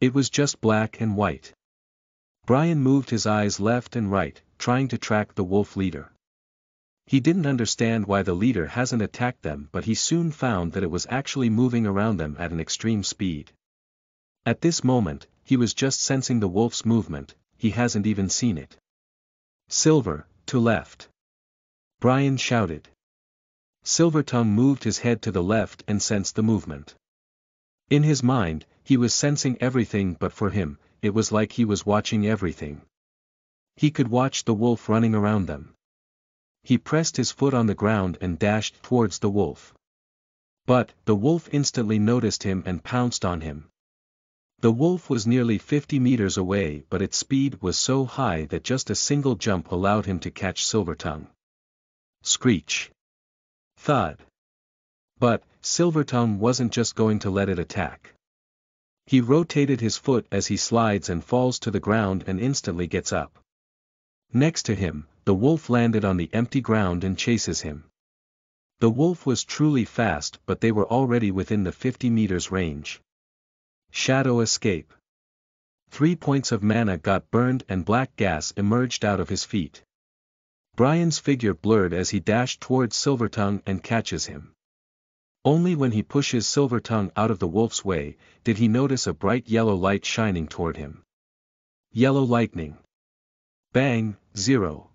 It was just black and white. Brian moved his eyes left and right, trying to track the wolf leader. He didn't understand why the leader hasn't attacked them, but he soon found that it was actually moving around them at an extreme speed. At this moment, he was just sensing the wolf's movement, he hasn't even seen it. Silver, to left. Brian shouted. Silvertongue moved his head to the left and sensed the movement. In his mind, he was sensing everything, but for him, it was like he was watching everything. He could watch the wolf running around them. He pressed his foot on the ground and dashed towards the wolf. But, the wolf instantly noticed him and pounced on him. The wolf was nearly 50 meters away, but its speed was so high that just a single jump allowed him to catch Silvertongue. Screech. Thud. But, Silvertongue wasn't just going to let it attack. He rotated his foot as he slides and falls to the ground and instantly gets up. Next to him, the wolf landed on the empty ground and chases him. The wolf was truly fast, but they were already within the 50 meters range. Shadow escape. 3 points of mana got burned and black gas emerged out of his feet. Brian's figure blurred as he dashed towards Silvertongue and catches him. Only when he pushes Silvertongue out of the wolf's way, did he notice a bright yellow light shining toward him. Yellow lightning. Bang, 0.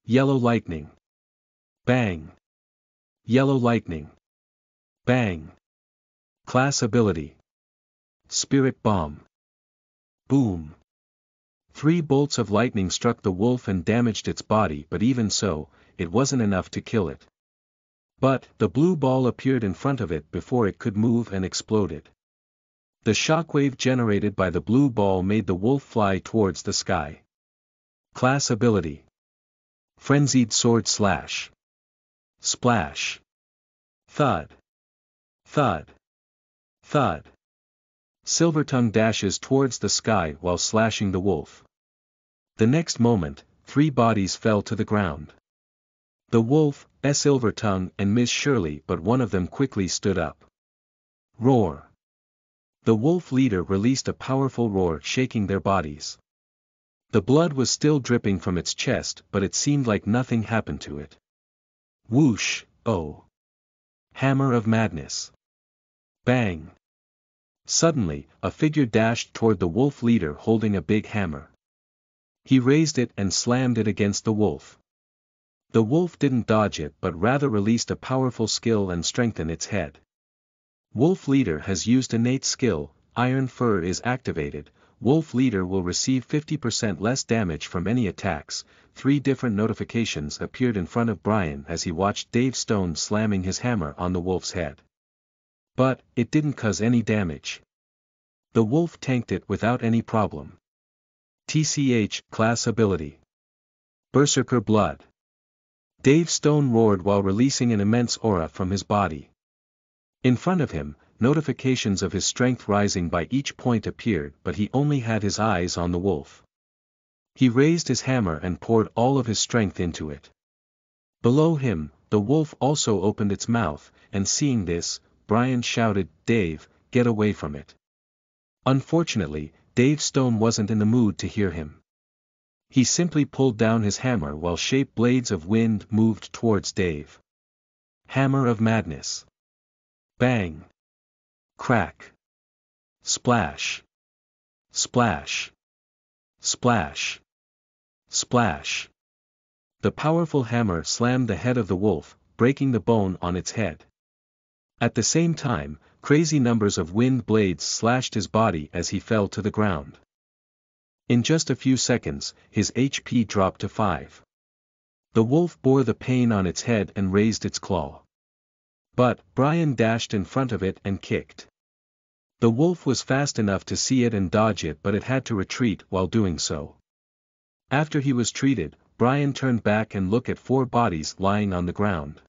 Yellow lightning. Bang. Yellow lightning. Bang. Class ability. Spirit Bomb. Boom. 3 bolts of lightning struck the wolf and damaged its body, but even so, it wasn't enough to kill it. But, the blue ball appeared in front of it before it could move and exploded. The shockwave generated by the blue ball made the wolf fly towards the sky. Class ability. Frenzied Sword Slash. Splash. Thud. Thud. Thud. Silvertongue dashes towards the sky while slashing the wolf. The next moment, 3 bodies fell to the ground. The wolf, Silvertongue and Miss Shirley, but one of them quickly stood up. Roar. The wolf leader released a powerful roar, shaking their bodies. The blood was still dripping from its chest, but it seemed like nothing happened to it. Whoosh, oh. Hammer of Madness. Bang. Suddenly, a figure dashed toward the wolf leader holding a big hammer. He raised it and slammed it against the wolf. The wolf didn't dodge it but rather released a powerful skill and strengthened its head. Wolf leader has used innate skill, Iron Fur is activated, Wolf Leader will receive 50% less damage from any attacks. 3 different notifications appeared in front of Brian as he watched Dave Stone slamming his hammer on the wolf's head. But, it didn't cause any damage. The wolf tanked it without any problem. TCH, Class Ability. Berserker Blood. Dave Stone roared while releasing an immense aura from his body. In front of him, notifications of his strength rising by each point appeared, but he only had his eyes on the wolf. He raised his hammer and poured all of his strength into it. Below him, the wolf also opened its mouth, and seeing this, Brian shouted, "Dave, get away from it." Unfortunately, Dave Stone wasn't in the mood to hear him. He simply pulled down his hammer while sharp blades of wind moved towards Dave. Hammer of Madness. Bang. Crack. Splash. Splash. Splash. Splash. The powerful hammer slammed the head of the wolf, breaking the bone on its head. At the same time, crazy numbers of wind blades slashed his body as he fell to the ground. In just a few seconds, his HP dropped to 5. The wolf bore the pain on its head and raised its claw. But, Brian dashed in front of it and kicked. The wolf was fast enough to see it and dodge it, but it had to retreat while doing so. After he was treated, Brian turned back and looked at 4 bodies lying on the ground.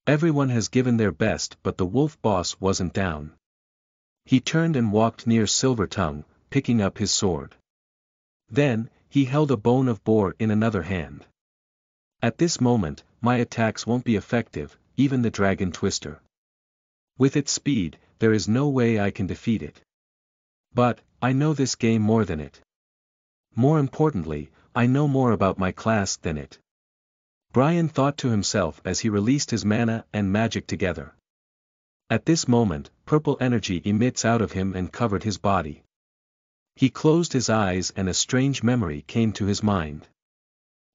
Everyone has given their best, but the wolf boss wasn't down. He turned and walked near Silver Tongue, picking up his sword. Then, he held a bone of boar in another hand. At this moment, my attacks won't be effective, even the Dragon Twister. With its speed, there is no way I can defeat it. But, I know this game more than it. More importantly, I know more about my class than it. Brian thought to himself as he released his mana and magic together. At this moment, purple energy emits out of him and covered his body. He closed his eyes and a strange memory came to his mind.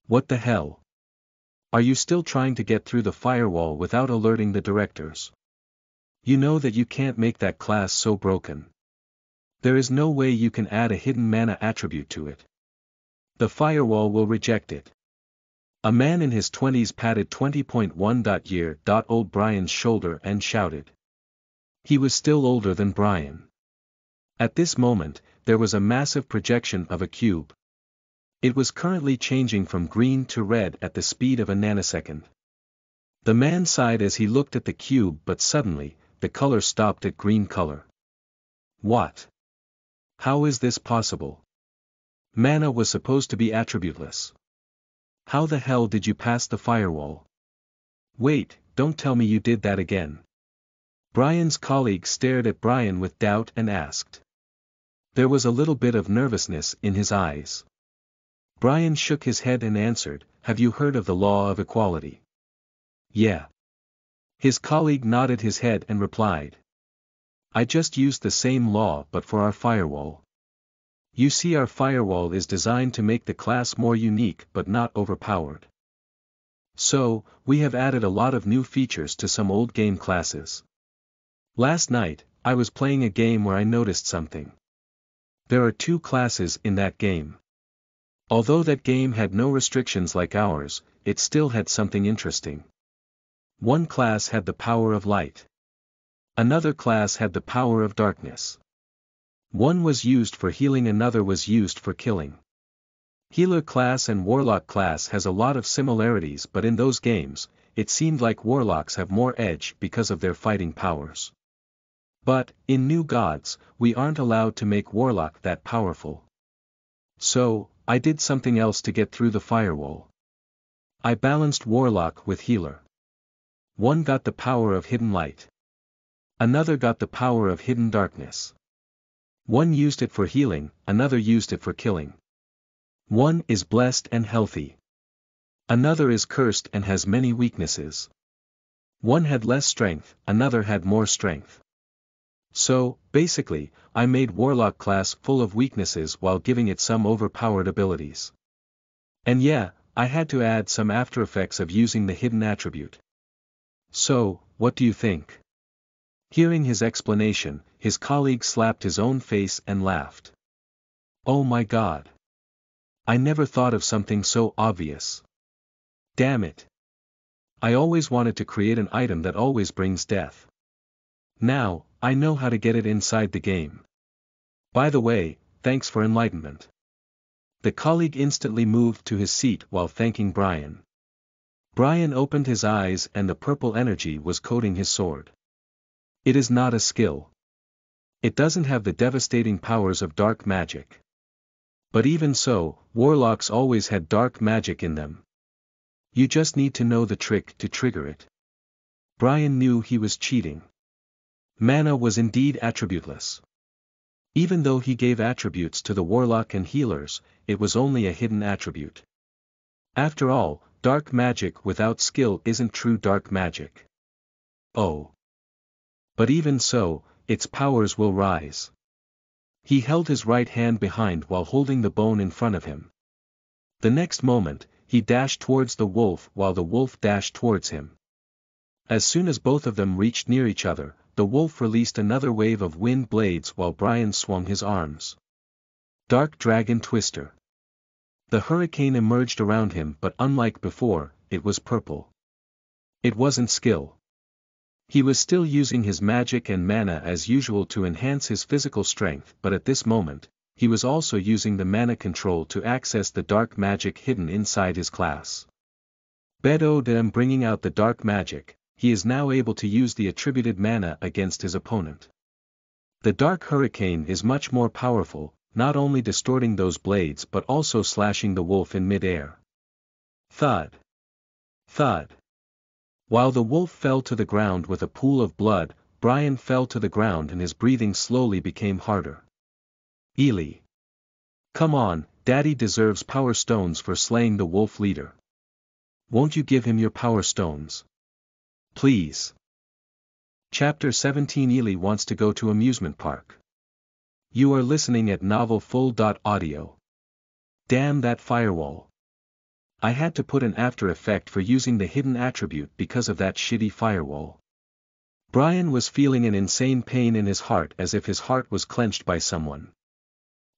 What the hell? Are you still trying to get through the firewall without alerting the directors? You know that you can't make that class so broken. There is no way you can add a hidden mana attribute to it. The firewall will reject it. A man in his 20s patted 20.1-year-old Brian's shoulder and shouted. He was still older than Brian. At this moment, there was a massive projection of a cube. It was currently changing from green to red at the speed of a nanosecond. The man sighed as he looked at the cube, but suddenly, the color stopped at green color. What? How is this possible? Mana was supposed to be attributeless. How the hell did you pass the firewall? Wait, don't tell me you did that again. Brian's colleague stared at Brian with doubt and asked. There was a little bit of nervousness in his eyes. Brian shook his head and answered, "Have you heard of the law of equality?" Yeah. His colleague nodded his head and replied. I just used the same law but for our firewall. You see, our firewall is designed to make the class more unique but not overpowered. So, we have added a lot of new features to some old game classes. Last night, I was playing a game where I noticed something. There are 2 classes in that game. Although that game had no restrictions like ours, it still had something interesting. One class had the power of light. Another class had the power of darkness. One was used for healing, another was used for killing. Healer class and Warlock class has a lot of similarities, but in those games, it seemed like Warlocks have more edge because of their fighting powers. But, in New Gods, we aren't allowed to make Warlock that powerful. So, I did something else to get through the firewall. I balanced Warlock with Healer. One got the power of hidden light. Another got the power of hidden darkness. One used it for healing, another used it for killing. One is blessed and healthy. Another is cursed and has many weaknesses. One had less strength, another had more strength. So, basically, I made Warlock class full of weaknesses while giving it some overpowered abilities. And yeah, I had to add some after effects of using the hidden attribute. So, what do you think? Hearing his explanation, his colleague slapped his own face and laughed. Oh my god. I never thought of something so obvious. Damn it. I always wanted to create an item that always brings death. Now, I know how to get it inside the game. By the way, thanks for enlightenment. The colleague instantly moved to his seat while thanking Brian. Brian opened his eyes and the purple energy was coating his sword. It is not a skill. It doesn't have the devastating powers of dark magic. But even so, warlocks always had dark magic in them. You just need to know the trick to trigger it. Brian knew he was cheating. Mana was indeed attributeless. Even though he gave attributes to the warlock and healers, it was only a hidden attribute. After all, dark magic without skill isn't true dark magic. Oh. But even so, its powers will rise. He held his right hand behind while holding the bone in front of him. The next moment, he dashed towards the wolf while the wolf dashed towards him. As soon as both of them reached near each other, the wolf released another wave of wind blades while Brian swung his arms. Dark Dragon Twister. The hurricane emerged around him, but unlike before, it was purple. It wasn't skill. He was still using his magic and mana as usual to enhance his physical strength, but at this moment, he was also using the mana control to access the dark magic hidden inside his class. Bedodam bringing out the dark magic, he is now able to use the attributed mana against his opponent. The dark hurricane is much more powerful, not only distorting those blades but also slashing the wolf in mid-air. Thud. Thud. While the wolf fell to the ground with a pool of blood, Brian fell to the ground and his breathing slowly became harder. Ely. Come on, Daddy deserves power stones for slaying the wolf leader. Won't you give him your power stones? Please. Chapter 17 Ely wants to go to amusement park. You are listening at novelfull.audio. Damn that firewall. I had to put an after effect for using the hidden attribute because of that shitty firewall. Brian was feeling an insane pain in his heart as if his heart was clenched by someone.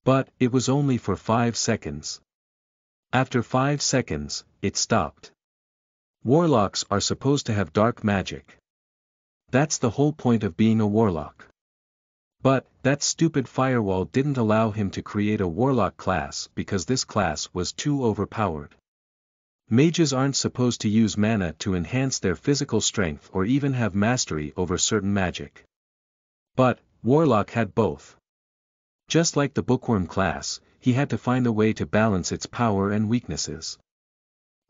But, it was only for 5 seconds. After 5 seconds, it stopped. Warlocks are supposed to have dark magic. That's the whole point of being a warlock. But, that stupid firewall didn't allow him to create a warlock class because this class was too overpowered. Mages aren't supposed to use mana to enhance their physical strength or even have mastery over certain magic. But, Warlock had both. Just like the Bookworm class, he had to find a way to balance its power and weaknesses.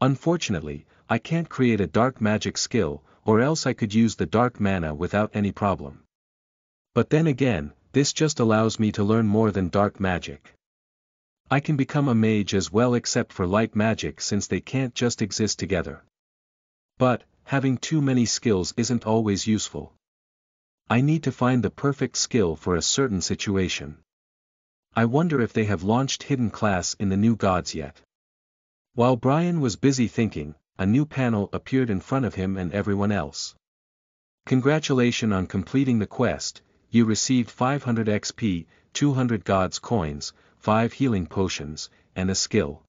Unfortunately, I can't create a dark magic skill, or else I could use the dark mana without any problem. But then again, this just allows me to learn more than dark magic. I can become a mage as well except for light magic since they can't just exist together. But, having too many skills isn't always useful. I need to find the perfect skill for a certain situation. I wonder if they have launched hidden class in the new gods yet. While Brian was busy thinking, a new panel appeared in front of him and everyone else. Congratulations on completing the quest, you received 500 XP, 200 gods coins, 5 healing potions, and a skill.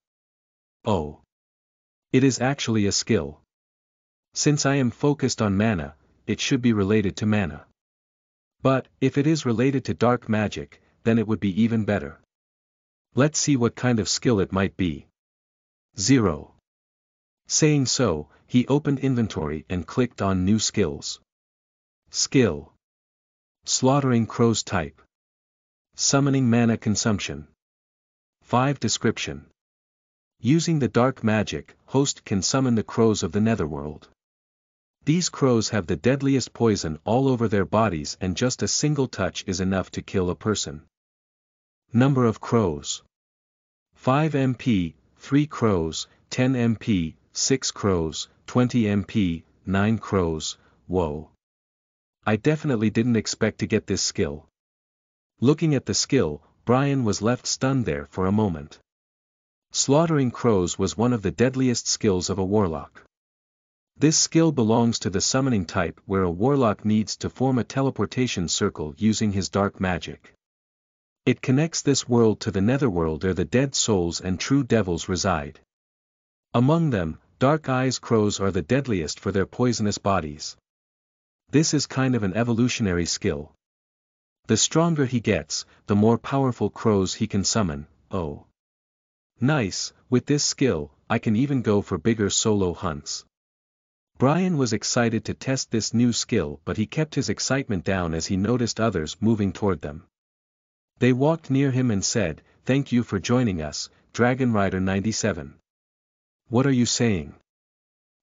Oh. It is actually a skill. Since I am focused on mana, it should be related to mana. But, if it is related to dark magic, then it would be even better. Let's see what kind of skill it might be. 0. Saying so, he opened inventory and clicked on new skills. Skill. Slaughtering crows type. Summoning mana consumption. 5 Description. Using the dark magic, host can summon the crows of the netherworld. These crows have the deadliest poison all over their bodies and just a single touch is enough to kill a person. Number of crows. 5 MP, 3 crows, 10 MP, 6 crows, 20 MP, 9 crows, whoa. I definitely didn't expect to get this skill. Looking at the skill, Brian was left stunned there for a moment. Slaughtering crows was one of the deadliest skills of a warlock. This skill belongs to the summoning type where a warlock needs to form a teleportation circle using his dark magic. It connects this world to the netherworld where the dead souls and true devils reside. Among them, dark eyes crows are the deadliest for their poisonous bodies. This is kind of an evolutionary skill. The stronger he gets, the more powerful crows he can summon. Oh. Nice, with this skill, I can even go for bigger solo hunts. Brian was excited to test this new skill, but he kept his excitement down as he noticed others moving toward them. They walked near him and said, "Thank you for joining us, Dragon Rider 97. What are you saying?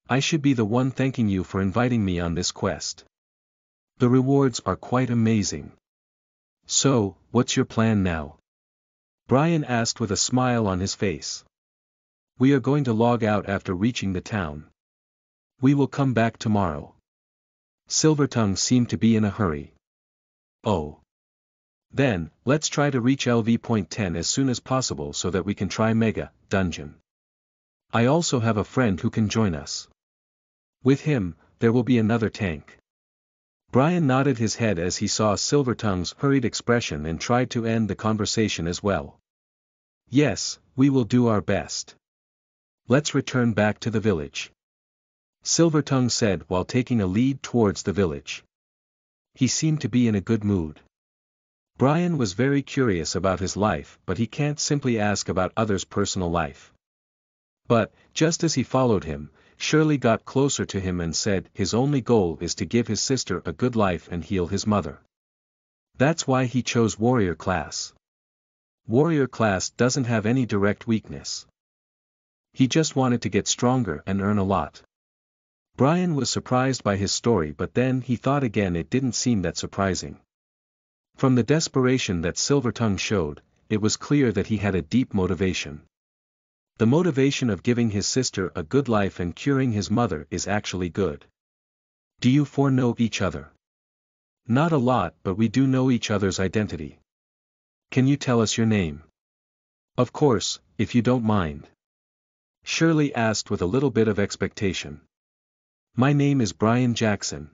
I should be the one thanking you for inviting me on this quest. The rewards are quite amazing. So, what's your plan now?" Brian asked with a smile on his face. "We are going to log out after reaching the town. We will come back tomorrow." Silvertongue seemed to be in a hurry. "Oh. Then, let's try to reach LV.10 as soon as possible so that we can try Mega Dungeon. I also have a friend who can join us. With him, there will be another tank." Brian nodded his head as he saw Silvertongue's hurried expression and tried to end the conversation as well. "Yes, we will do our best. Let's return back to the village," Silvertongue said while taking a lead towards the village. He seemed to be in a good mood. Brian was very curious about his life, but he can't simply ask about others' personal life. But, just as he followed him, Shirley got closer to him and said his only goal is to give his sister a good life and heal his mother. That's why he chose warrior class. Warrior class doesn't have any direct weakness. He just wanted to get stronger and earn a lot. Brian was surprised by his story, but then he thought again it didn't seem that surprising. From the desperation that Silvertongue showed, it was clear that he had a deep motivation. The motivation of giving his sister a good life and curing his mother is actually good. "Do you four know each other?" "Not a lot, but we do know each other's identity." "Can you tell us your name?" "Of course, if you don't mind," Shirley asked with a little bit of expectation. "My name is Brian Jackson.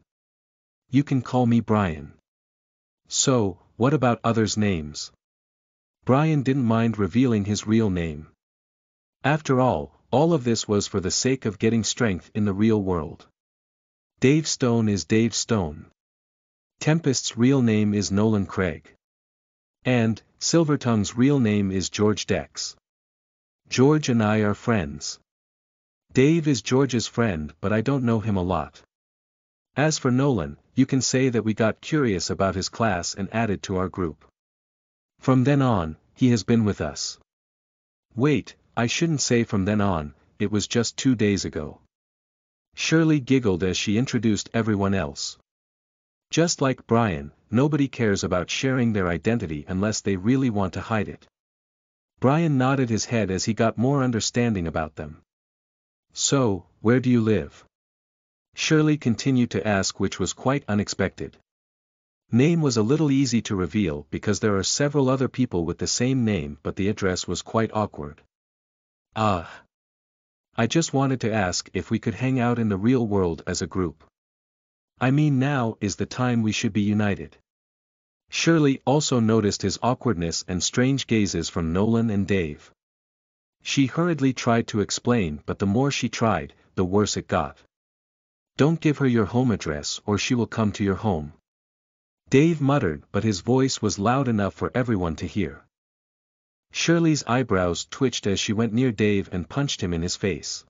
You can call me Brian." "So, what about others' names?" Brian didn't mind revealing his real name. After all of this was for the sake of getting strength in the real world. Dave Stone is Dave Stone. Tempest's real name is Nolan Craig. And, Silvertongue's real name is George Dex. George and I are friends. Dave is George's friend, but I don't know him a lot. As for Nolan, you can say that we got curious about his class and added to our group. From then on, he has been with us. Wait, I shouldn't say from then on, it was just 2 days ago. Shirley giggled as she introduced everyone else. Just like Brian, nobody cares about sharing their identity unless they really want to hide it. Brian nodded his head as he got more understanding about them. "So, where do you live?" Shirley continued to ask, which was quite unexpected. Name was a little easy to reveal because there are several other people with the same name, but the address was quite awkward. I just wanted to ask if we could hang out in the real world as a group. I mean, now is the time we should be united." Shirley also noticed his awkwardness and strange gazes from Nolan and Dave. She hurriedly tried to explain, but the more she tried, the worse it got. "Don't give her your home address or she will come to your home," Dave muttered, but his voice was loud enough for everyone to hear. Shirley's eyebrows twitched as she went near Dave and punched him in his face.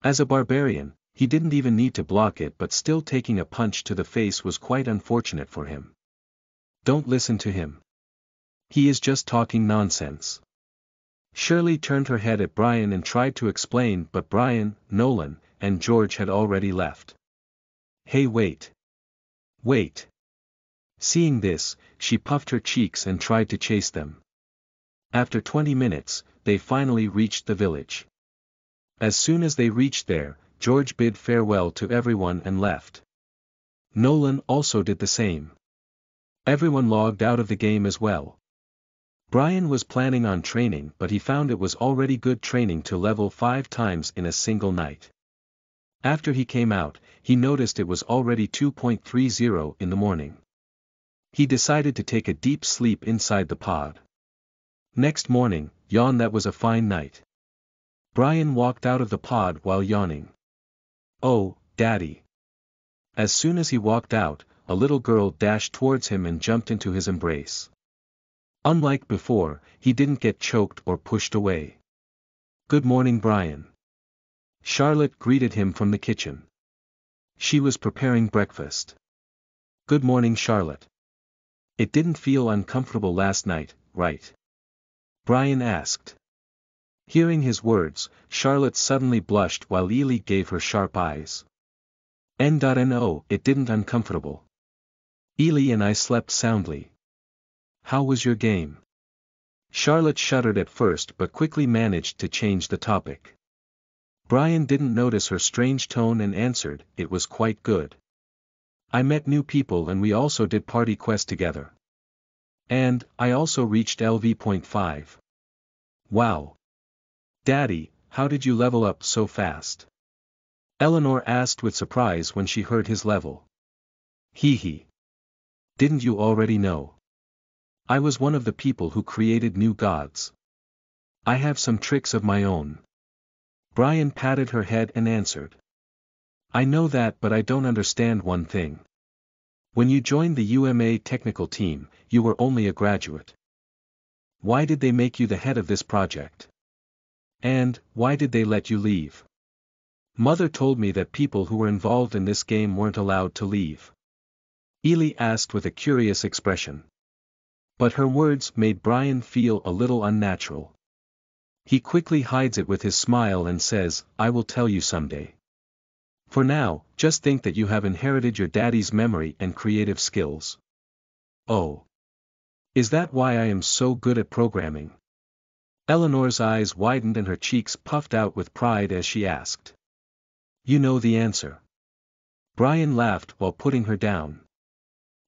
As a barbarian, he didn't even need to block it, but still taking a punch to the face was quite unfortunate for him. "Don't listen to him. He is just talking nonsense." Shirley turned her head at Brian and tried to explain, but Brian, Nolan, and George had already left. "Hey, wait. Wait." Seeing this, she puffed her cheeks and tried to chase them. After 20 minutes, they finally reached the village. As soon as they reached there, George bid farewell to everyone and left. Nolan also did the same. Everyone logged out of the game as well. Brian was planning on training, but he found it was already good training to level 5 times in a single night. After he came out, he noticed it was already 2.30 in the morning. He decided to take a deep sleep inside the pod. Next morning, yawn that was a fine night. Brian walked out of the pod while yawning. Oh, Daddy. As soon as he walked out, a little girl dashed towards him and jumped into his embrace. Unlike before, he didn't get choked or pushed away. Good morning, Brian. Charlotte greeted him from the kitchen. She was preparing breakfast. Good morning, Charlotte. It didn't feel uncomfortable last night, right? Brian asked. Hearing his words, Charlotte suddenly blushed while Ely gave her sharp eyes. No, it didn't uncomfortable. Ely and I slept soundly. How was your game? Charlotte shuddered at first but quickly managed to change the topic. Brian didn't notice her strange tone and answered, it was quite good. I met new people and we also did party quest together. And, I also reached LV.5. Wow. Daddy, how did you level up so fast? Eleanor asked with surprise when she heard his level. Hee. Didn't you already know? I was one of the people who created new gods. I have some tricks of my own. Brian patted her head and answered. I know that, but I don't understand one thing. When you joined the UMA technical team, you were only a graduate. Why did they make you the head of this project? And, why did they let you leave? Mother told me that people who were involved in this game weren't allowed to leave. Ely asked with a curious expression. But her words made Brian feel a little unnatural. He quickly hides it with his smile and says, I will tell you someday. For now, just think that you have inherited your daddy's memory and creative skills. Oh. Is that why I am so good at programming? Eleanor's eyes widened and her cheeks puffed out with pride as she asked. You know the answer. Brian laughed while putting her down.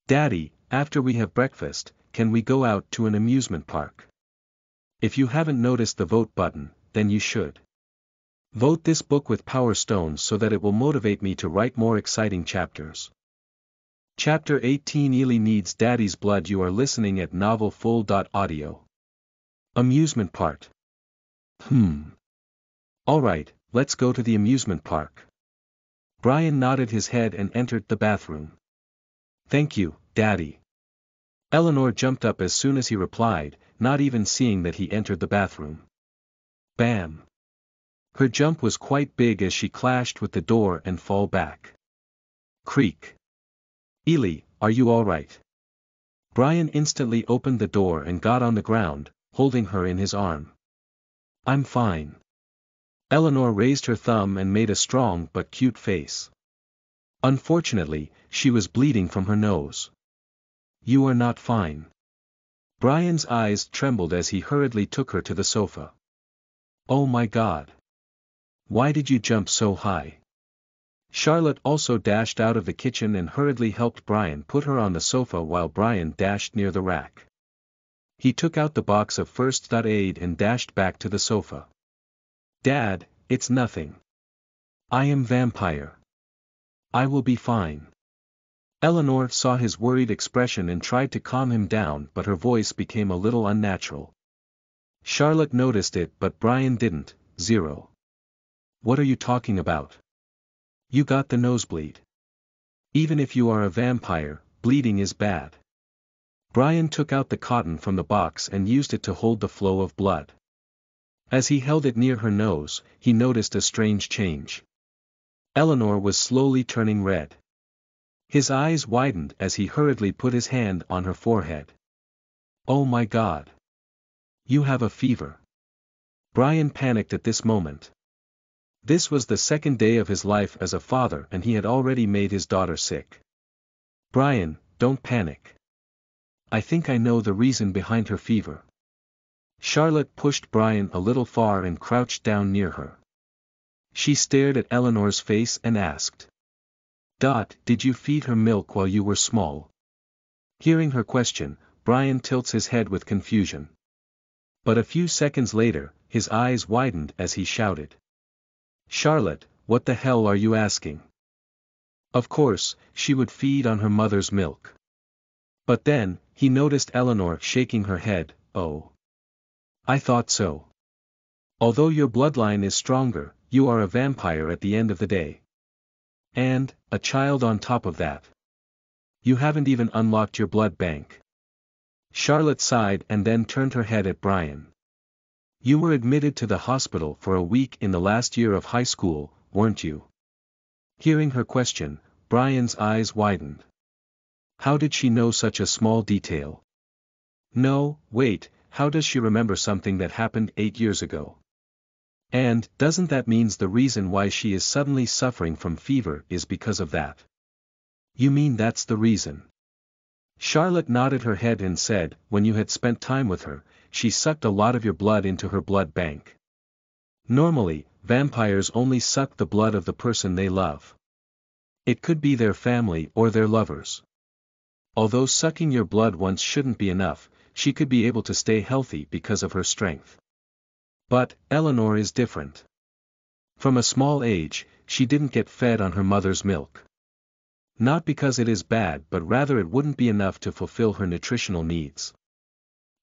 Daddy, after we have breakfast, can we go out to an amusement park? If you haven't noticed the vote button, then you should. Vote this book with Power Stones so that it will motivate me to write more exciting chapters. Chapter 18 Ely Needs Daddy's Blood. You are listening at novelfull.audio. Amusement park. Alright, let's go to the amusement park. Brian nodded his head and entered the bathroom. Thank you, Daddy. Eleanor jumped up as soon as he replied, not even seeing that he entered the bathroom. Bam! Her jump was quite big as she clashed with the door and fall back. Creak. Ely, are you alright? Brian instantly opened the door and got on the ground, holding her in his arm. I'm fine. Eleanor raised her thumb and made a strong but cute face. Unfortunately, she was bleeding from her nose. You are not fine. Brian's eyes trembled as he hurriedly took her to the sofa. Oh my God. Why did you jump so high? Charlotte also dashed out of the kitchen and hurriedly helped Brian put her on the sofa while Brian dashed near the rack. He took out the box of first aid and dashed back to the sofa. Dad, it's nothing. I am vampire. I will be fine. Eleanor saw his worried expression and tried to calm him down, but her voice became a little unnatural. Charlotte noticed it but Brian didn't. 0. What are you talking about? You got the nosebleed. Even if you are a vampire, bleeding is bad. Brian took out the cotton from the box and used it to hold the flow of blood. As he held it near her nose, he noticed a strange change. Eleanor was slowly turning red. His eyes widened as he hurriedly put his hand on her forehead. Oh my God. You have a fever. Brian panicked at this moment. This was the second day of his life as a father and he had already made his daughter sick. Brian, don't panic. I think I know the reason behind her fever. Charlotte pushed Brian a little far and crouched down near her. She stared at Eleanor's face and asked. Did you feed her milk while you were small? Hearing her question, Brian tilts his head with confusion. But a few seconds later, his eyes widened as he shouted. Charlotte, what the hell are you asking? Of course, she would feed on her mother's milk. But then, he noticed Eleanor shaking her head. Oh. I thought so. Although your bloodline is stronger, you are a vampire at the end of the day. And, a child on top of that. You haven't even unlocked your blood bank. Charlotte sighed and then turned her head at Brian. You were admitted to the hospital for a week in the last year of high school, weren't you? Hearing her question, Brian's eyes widened. How did she know such a small detail? No, wait, how does she remember something that happened 8 years ago? And, doesn't that mean the reason why she is suddenly suffering from fever is because of that? You mean that's the reason? Charlotte nodded her head and said, when you had spent time with her, she sucked a lot of your blood into her blood bank. Normally, vampires only suck the blood of the person they love. It could be their family or their lovers. Although sucking your blood once shouldn't be enough, she could be able to stay healthy because of her strength. But, Eleanor is different. From a small age, she didn't get fed on her mother's milk. Not because it is bad but rather it wouldn't be enough to fulfill her nutritional needs.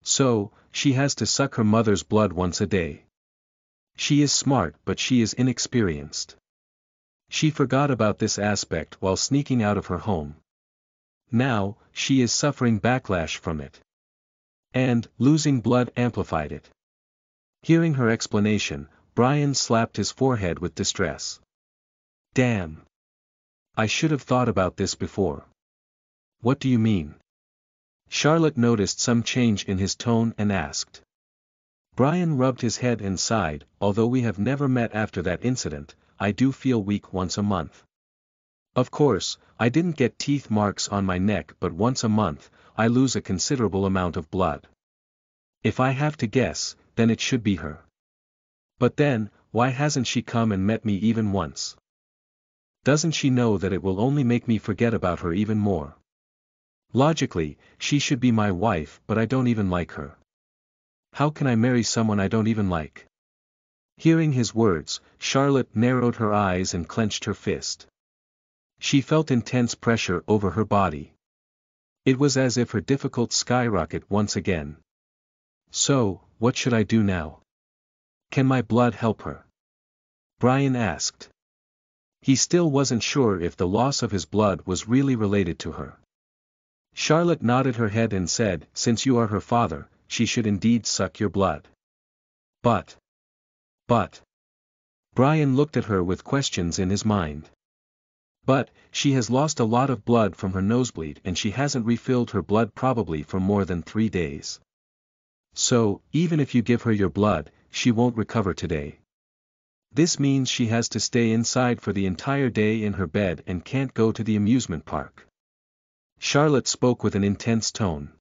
So, she has to suck her mother's blood once a day. She is smart but she is inexperienced. She forgot about this aspect while sneaking out of her home. Now, she is suffering backlash from it. And, losing blood amplified it. Hearing her explanation, Brian slapped his forehead with distress. Damn. I should have thought about this before. What do you mean? Charlotte noticed some change in his tone and asked. Brian rubbed his head and sighed, although we have never met after that incident, I do feel weak once a month. Of course, I didn't get teeth marks on my neck but once a month, I lose a considerable amount of blood. If I have to guess, then it should be her. But then, why hasn't she come and met me even once? Doesn't she know that it will only make me forget about her even more? Logically, she should be my wife but I don't even like her. How can I marry someone I don't even like? Hearing his words, Charlotte narrowed her eyes and clenched her fist. She felt intense pressure over her body. It was as if her difficult skyrocket once again. So, what should I do now? Can my blood help her? Brian asked. He still wasn't sure if the loss of his blood was really related to her. Charlotte nodded her head and said, since you are her father, she should indeed suck your blood. But. Brian looked at her with questions in his mind. But, she has lost a lot of blood from her nosebleed and she hasn't refilled her blood probably for more than 3 days. So, even if you give her your blood, she won't recover today. This means she has to stay inside for the entire day in her bed and can't go to the amusement park. Charlotte spoke with an intense tone.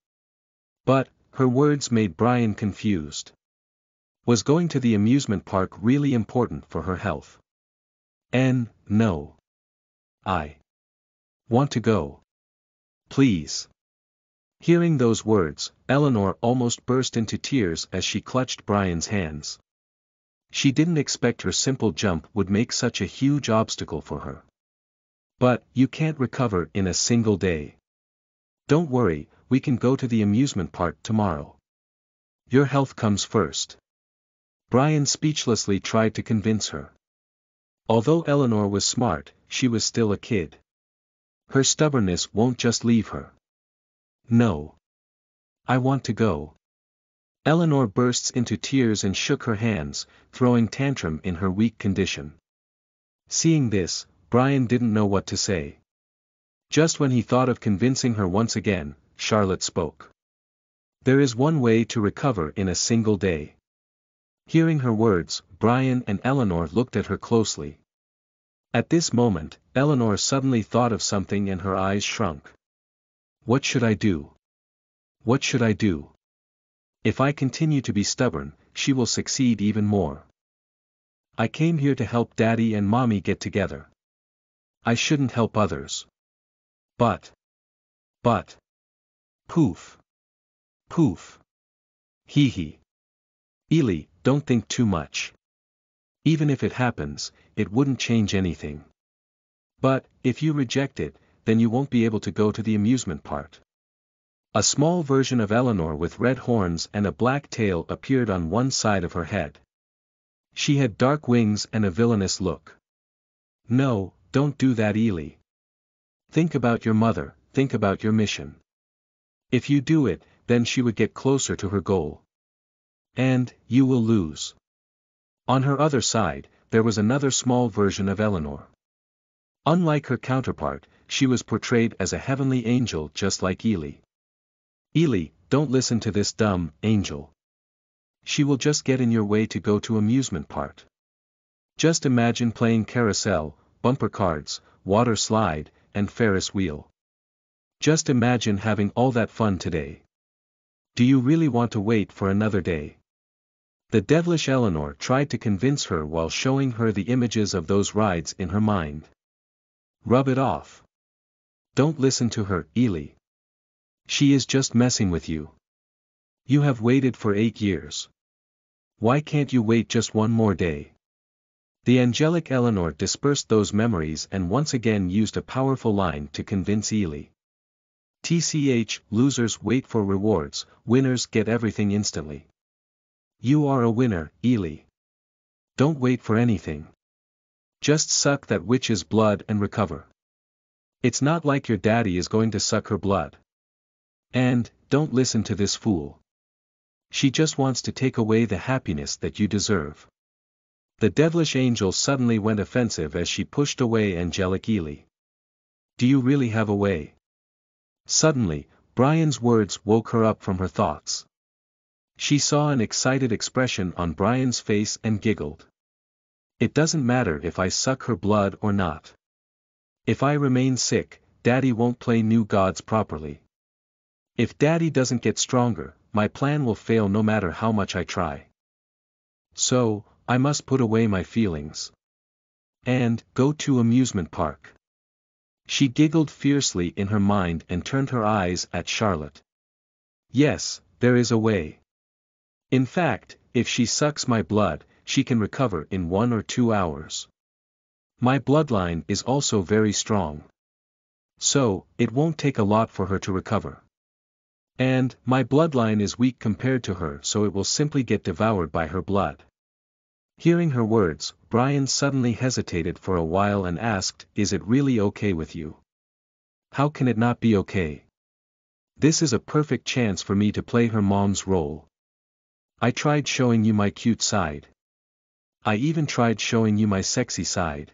But, her words made Brian confused. Was going to the amusement park really important for her health? No. I want to go. Please. Hearing those words, Eleanor almost burst into tears as she clutched Brian's hands. She didn't expect her simple jump would make such a huge obstacle for her. But, you can't recover in a single day. Don't worry, we can go to the amusement park tomorrow. Your health comes first. Brian speechlessly tried to convince her. Although Eleanor was smart, she was still a kid. Her stubbornness won't just leave her. No. I want to go. Eleanor bursts into tears and shook her hands, throwing tantrum in her weak condition. Seeing this, Brian didn't know what to say. Just when he thought of convincing her once again, Charlotte spoke. There is one way to recover in a single day. Hearing her words, Brian and Eleanor looked at her closely. At this moment, Eleanor suddenly thought of something and her eyes shrunk. What should I do? What should I do? If I continue to be stubborn, she will succeed even more. I came here to help Daddy and Mommy get together. I shouldn't help others. But. Poof. Poof. Hee hee. Ely, don't think too much. Even if it happens, it wouldn't change anything. But, if you reject it, then you won't be able to go to the amusement park. A small version of Eleanor with red horns and a black tail appeared on one side of her head. She had dark wings and a villainous look. No, don't do that, Ely. Think about your mother, think about your mission. If you do it, then she would get closer to her goal. And, you will lose. On her other side, there was another small version of Eleanor. Unlike her counterpart, she was portrayed as a heavenly angel just like Ely. Ely, don't listen to this dumb angel. She will just get in your way to go to amusement park. Just imagine playing carousel, bumper cards, water slide, and Ferris wheel. Just imagine having all that fun today. Do you really want to wait for another day? The devilish Eleanor tried to convince her while showing her the images of those rides in her mind. Rub it off. Don't listen to her, Ely. She is just messing with you. You have waited for 8 years. Why can't you wait just one more day? The angelic Eleanor dispersed those memories and once again used a powerful line to convince Ely. TCH, losers wait for rewards, winners get everything instantly. You are a winner, Ely. Don't wait for anything. Just suck that witch's blood and recover. It's not like your daddy is going to suck her blood. And, don't listen to this fool. She just wants to take away the happiness that you deserve. The devilish angel suddenly went offensive as she pushed away angelic Ely. Do you really have a way? Suddenly, Brian's words woke her up from her thoughts. She saw an excited expression on Brian's face and giggled. It doesn't matter if I suck her blood or not. If I remain sick, Daddy won't play new gods properly. If Daddy doesn't get stronger, my plan will fail no matter how much I try. So, I must put away my feelings. And, go to amusement park. She giggled fiercely in her mind and turned her eyes at Charlotte. Yes, there is a way. In fact, if she sucks my blood, she can recover in 1 or 2 hours. My bloodline is also very strong. So, it won't take a lot for her to recover. And, my bloodline is weak compared to her, so it will simply get devoured by her blood. Hearing her words, Brian suddenly hesitated for a while and asked, is it really okay with you? How can it not be okay? This is a perfect chance for me to play her mom's role. I tried showing you my cute side. I even tried showing you my sexy side.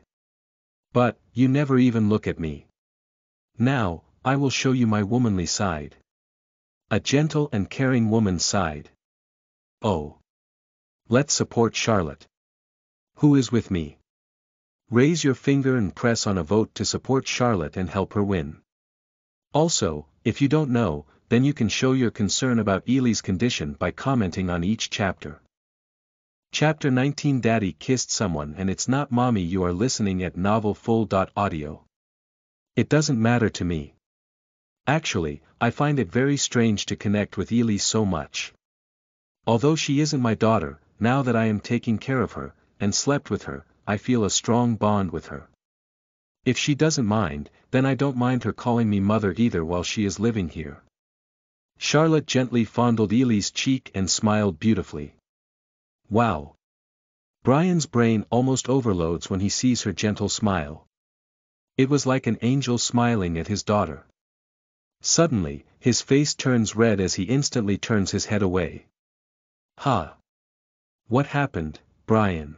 But, you never even look at me. Now, I will show you my womanly side. A gentle and caring woman's side. Oh. Let's support Charlotte. Who is with me? Raise your finger and press on a vote to support Charlotte and help her win. Also, if you don't know, then you can show your concern about Ely's condition by commenting on each chapter. Chapter 19 Daddy kissed someone and it's not mommy. You are listening at novelfull.audio. It doesn't matter to me. Actually, I find it very strange to connect with Ely so much. Although she isn't my daughter, now that I am taking care of her, and slept with her, I feel a strong bond with her. If she doesn't mind, then I don't mind her calling me mother either while she is living here. Charlotte gently fondled Ely's cheek and smiled beautifully. Wow! Brian's brain almost overloads when he sees her gentle smile. It was like an angel smiling at his daughter. Suddenly, his face turns red as he instantly turns his head away. Ha! What happened, Brian?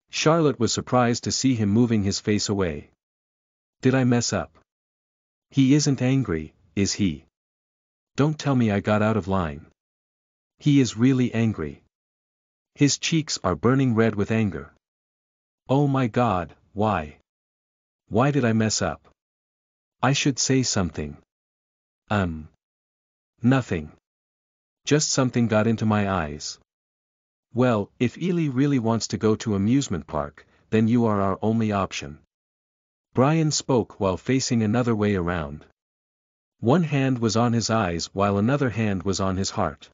Charlotte was surprised to see him moving his face away. Did I mess up? He isn't angry, is he? Don't tell me I got out of line. He is really angry. His cheeks are burning red with anger. Oh my God, why? Why did I mess up? I should say something. Nothing. Just something got into my eyes. Well, if Ely really wants to go to amusement park, then you are our only option. Brian spoke while facing another way around. One hand was on his eyes while another hand was on his heart.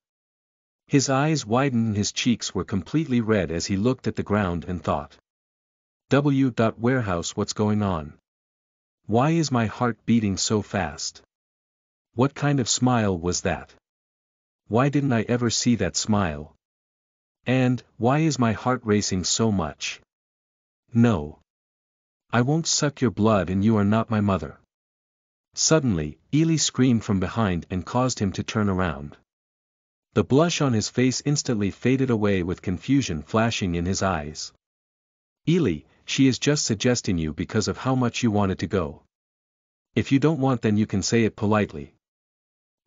His eyes widened and his cheeks were completely red as he looked at the ground and thought. Warehouse, what's going on? Why is my heart beating so fast? What kind of smile was that? Why didn't I ever see that smile? And, why is my heart racing so much? No. I won't suck your blood and you are not my mother. Suddenly, Ely screamed from behind and caused him to turn around. The blush on his face instantly faded away with confusion flashing in his eyes. Ely, she is just suggesting you because of how much you wanted to go. If you don't want then you can say it politely.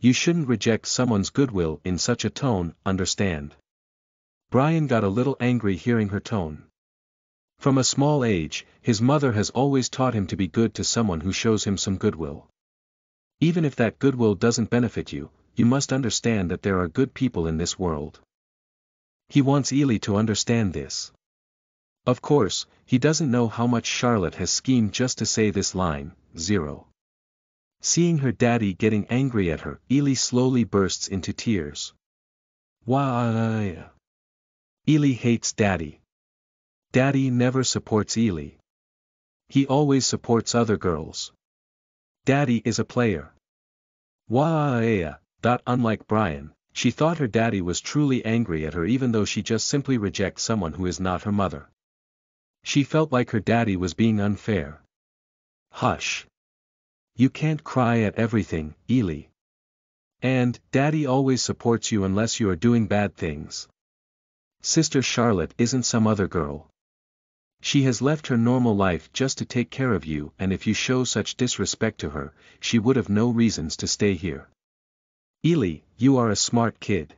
You shouldn't reject someone's goodwill in such a tone, understand? Brian got a little angry hearing her tone. From a small age, his mother has always taught him to be good to someone who shows him some goodwill. Even if that goodwill doesn't benefit you, you must understand that there are good people in this world. He wants Ely to understand this. Of course, he doesn't know how much Charlotte has schemed just to say this line, 0. Seeing her daddy getting angry at her, Ely slowly bursts into tears. Why? Ely hates daddy. Daddy never supports Ely. He always supports other girls. Daddy is a player. Why? Unlike Brian, she thought her daddy was truly angry at her even though she just simply rejects someone who is not her mother. She felt like her daddy was being unfair. Hush. You can't cry at everything, Ely. And, daddy always supports you unless you are doing bad things. Sister Charlotte isn't some other girl. She has left her normal life just to take care of you, and if you show such disrespect to her, she would have no reasons to stay here. Ely, you are a smart kid.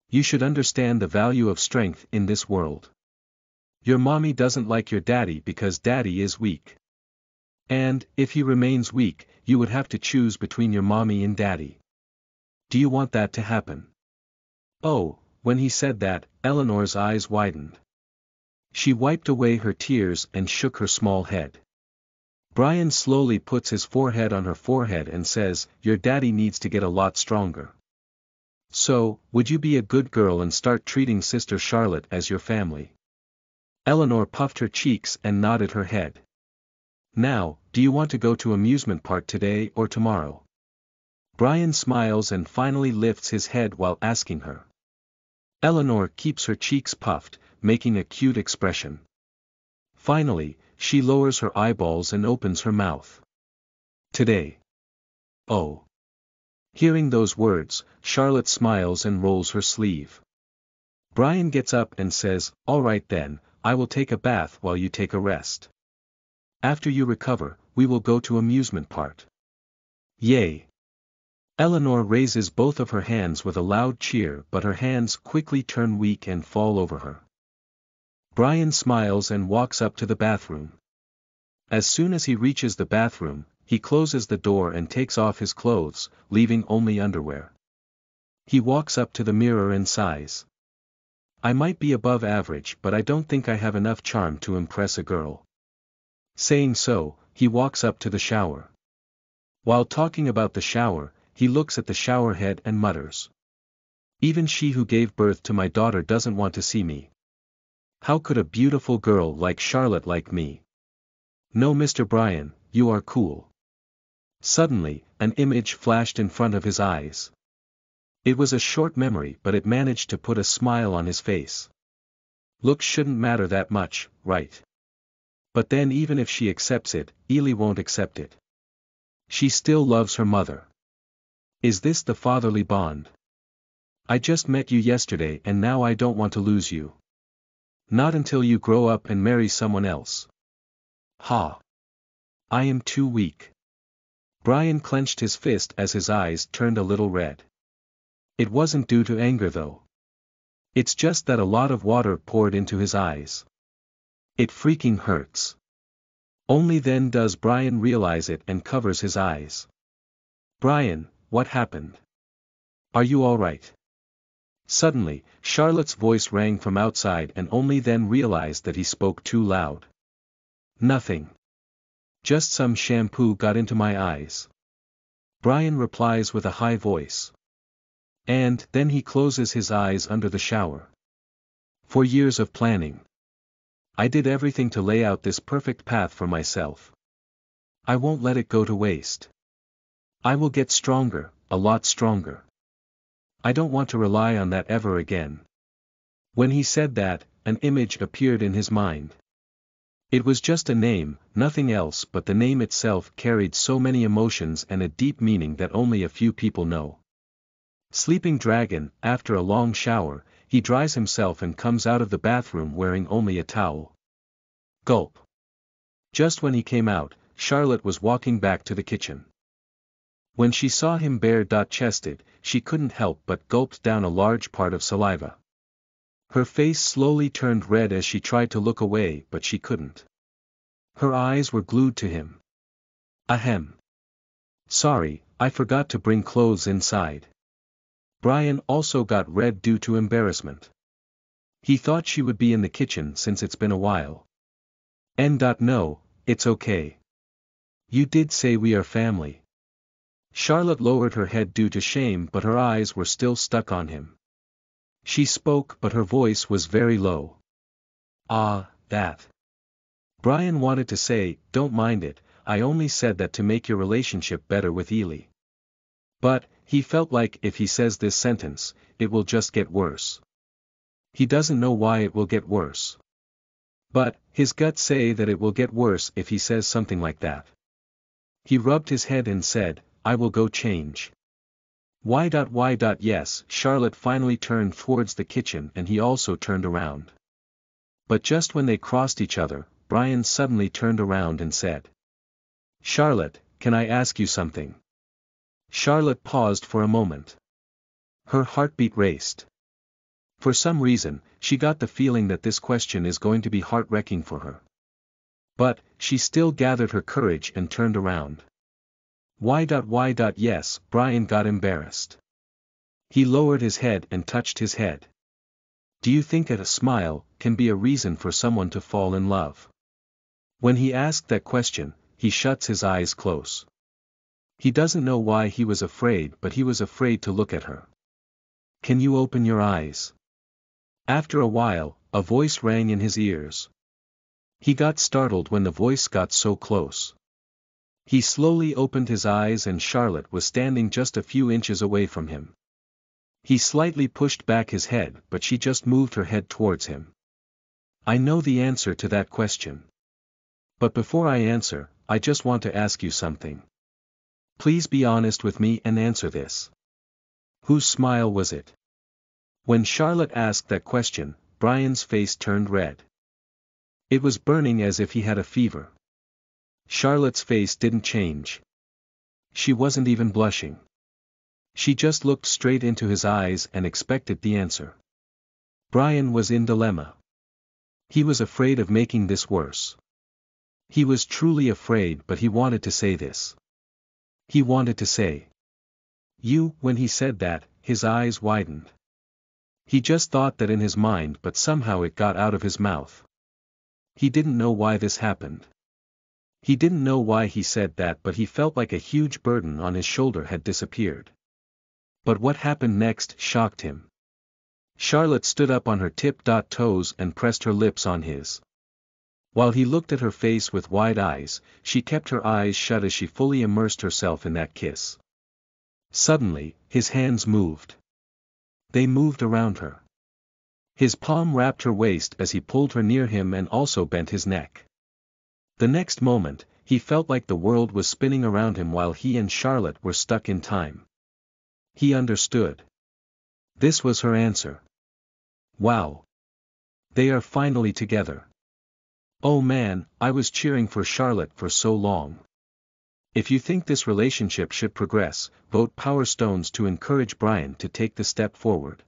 You should understand the value of strength in this world. Your mommy doesn't like your daddy because daddy is weak. And, if he remains weak, you would have to choose between your mommy and daddy. Do you want that to happen? Oh, when he said that, Eleanor's eyes widened. She wiped away her tears and shook her small head. Brian slowly puts his forehead on her forehead and says, your daddy needs to get a lot stronger. So, would you be a good girl and start treating Sister Charlotte as your family? Eleanor puffed her cheeks and nodded her head. Now, do you want to go to amusement park today or tomorrow? Brian smiles and finally lifts his head while asking her. Eleanor keeps her cheeks puffed, making a cute expression. Finally, she lowers her eyeballs and opens her mouth. Today. Oh. Hearing those words, Charlotte smiles and rolls her sleeve. Brian gets up and says, all right then, I will take a bath while you take a rest. After you recover, we will go to amusement park. Yay! Eleanor raises both of her hands with a loud cheer but her hands quickly turn weak and fall over her. Brian smiles and walks up to the bathroom. As soon as he reaches the bathroom, he closes the door and takes off his clothes, leaving only underwear. He walks up to the mirror and sighs. I might be above average but I don't think I have enough charm to impress a girl. Saying so, he walks up to the shower. While talking about the shower, he looks at the shower head and mutters. Even she who gave birth to my daughter doesn't want to see me. How could a beautiful girl like Charlotte like me? No, Mr. Brian, you are cool. Suddenly, an image flashed in front of his eyes. It was a short memory but it managed to put a smile on his face. Looks shouldn't matter that much, right? But then even if she accepts it, Ely won't accept it. She still loves her mother. Is this the fatherly bond? I just met you yesterday and now I don't want to lose you. Not until you grow up and marry someone else. Ha! I am too weak. Brian clenched his fist as his eyes turned a little red. It wasn't due to anger though. It's just that a lot of water poured into his eyes. It freaking hurts. Only then does Brian realize it and covers his eyes. Brian, what happened? Are you alright? Suddenly, Charlotte's voice rang from outside and only then realized that he spoke too loud. Nothing. Just some shampoo got into my eyes. Brian replies with a high voice. And then he closes his eyes under the shower. For years of planning. I did everything to lay out this perfect path for myself. I won't let it go to waste. I will get stronger, a lot stronger. I don't want to rely on that ever again. When he said that, an image appeared in his mind. It was just a name, nothing else, but the name itself carried so many emotions and a deep meaning that only a few people know. Sleeping Dragon. After a long shower, he dries himself and comes out of the bathroom wearing only a towel. Gulp. Just when he came out, Charlotte was walking back to the kitchen. When she saw him bare-chested, she couldn't help but gulped down a large part of saliva. Her face slowly turned red as she tried to look away, but she couldn't. Her eyes were glued to him. Ahem. Sorry, I forgot to bring clothes inside. Brian also got red due to embarrassment. He thought she would be in the kitchen since it's been a while. No, it's okay. You did say we are family. Charlotte lowered her head due to shame, but her eyes were still stuck on him. She spoke, but her voice was very low. That. Brian wanted to say, don't mind it, I only said that to make your relationship better with Ely. But, he felt like if he says this sentence, it will just get worse. He doesn't know why it will get worse. But, his guts say that it will get worse if he says something like that. He rubbed his head and said, I will go change. Why? Yes, Charlotte finally turned towards the kitchen and he also turned around. But just when they crossed each other, Brian suddenly turned around and said, Charlotte, can I ask you something? Charlotte paused for a moment. Her heartbeat raced. For some reason, she got the feeling that this question is going to be heart-wrecking for her. But, she still gathered her courage and turned around. Why? Yes, Brian got embarrassed. He lowered his head and touched his head. Do you think that a smile can be a reason for someone to fall in love? When he asked that question, he shuts his eyes close. He doesn't know why he was afraid, but he was afraid to look at her. Can you open your eyes? After a while, a voice rang in his ears. He got startled when the voice got so close. He slowly opened his eyes and Charlotte was standing just a few inches away from him. He slightly pushed back his head, but she just moved her head towards him. I know the answer to that question. But before I answer, I just want to ask you something. Please be honest with me and answer this. Whose smile was it? When Charlotte asked that question, Brian's face turned red. It was burning as if he had a fever. Charlotte's face didn't change. She wasn't even blushing. She just looked straight into his eyes and expected the answer. Brian was in dilemma. He was afraid of making this worse. He was truly afraid, but he wanted to say this. He wanted to say, you. When he said that, his eyes widened. He just thought that in his mind, but somehow it got out of his mouth. He didn't know why this happened. He didn't know why he said that, but he felt like a huge burden on his shoulder had disappeared. But what happened next shocked him. Charlotte stood up on her tip-toes and pressed her lips on his. While he looked at her face with wide eyes, she kept her eyes shut as she fully immersed herself in that kiss. Suddenly, his hands moved. They moved around her. His palm wrapped her waist as he pulled her near him and also bent his neck. The next moment, he felt like the world was spinning around him while he and Charlotte were stuck in time. He understood. This was her answer. Wow. They are finally together. Oh man, I was cheering for Charlotte for so long. If you think this relationship should progress, vote Power Stones to encourage Brian to take the step forward.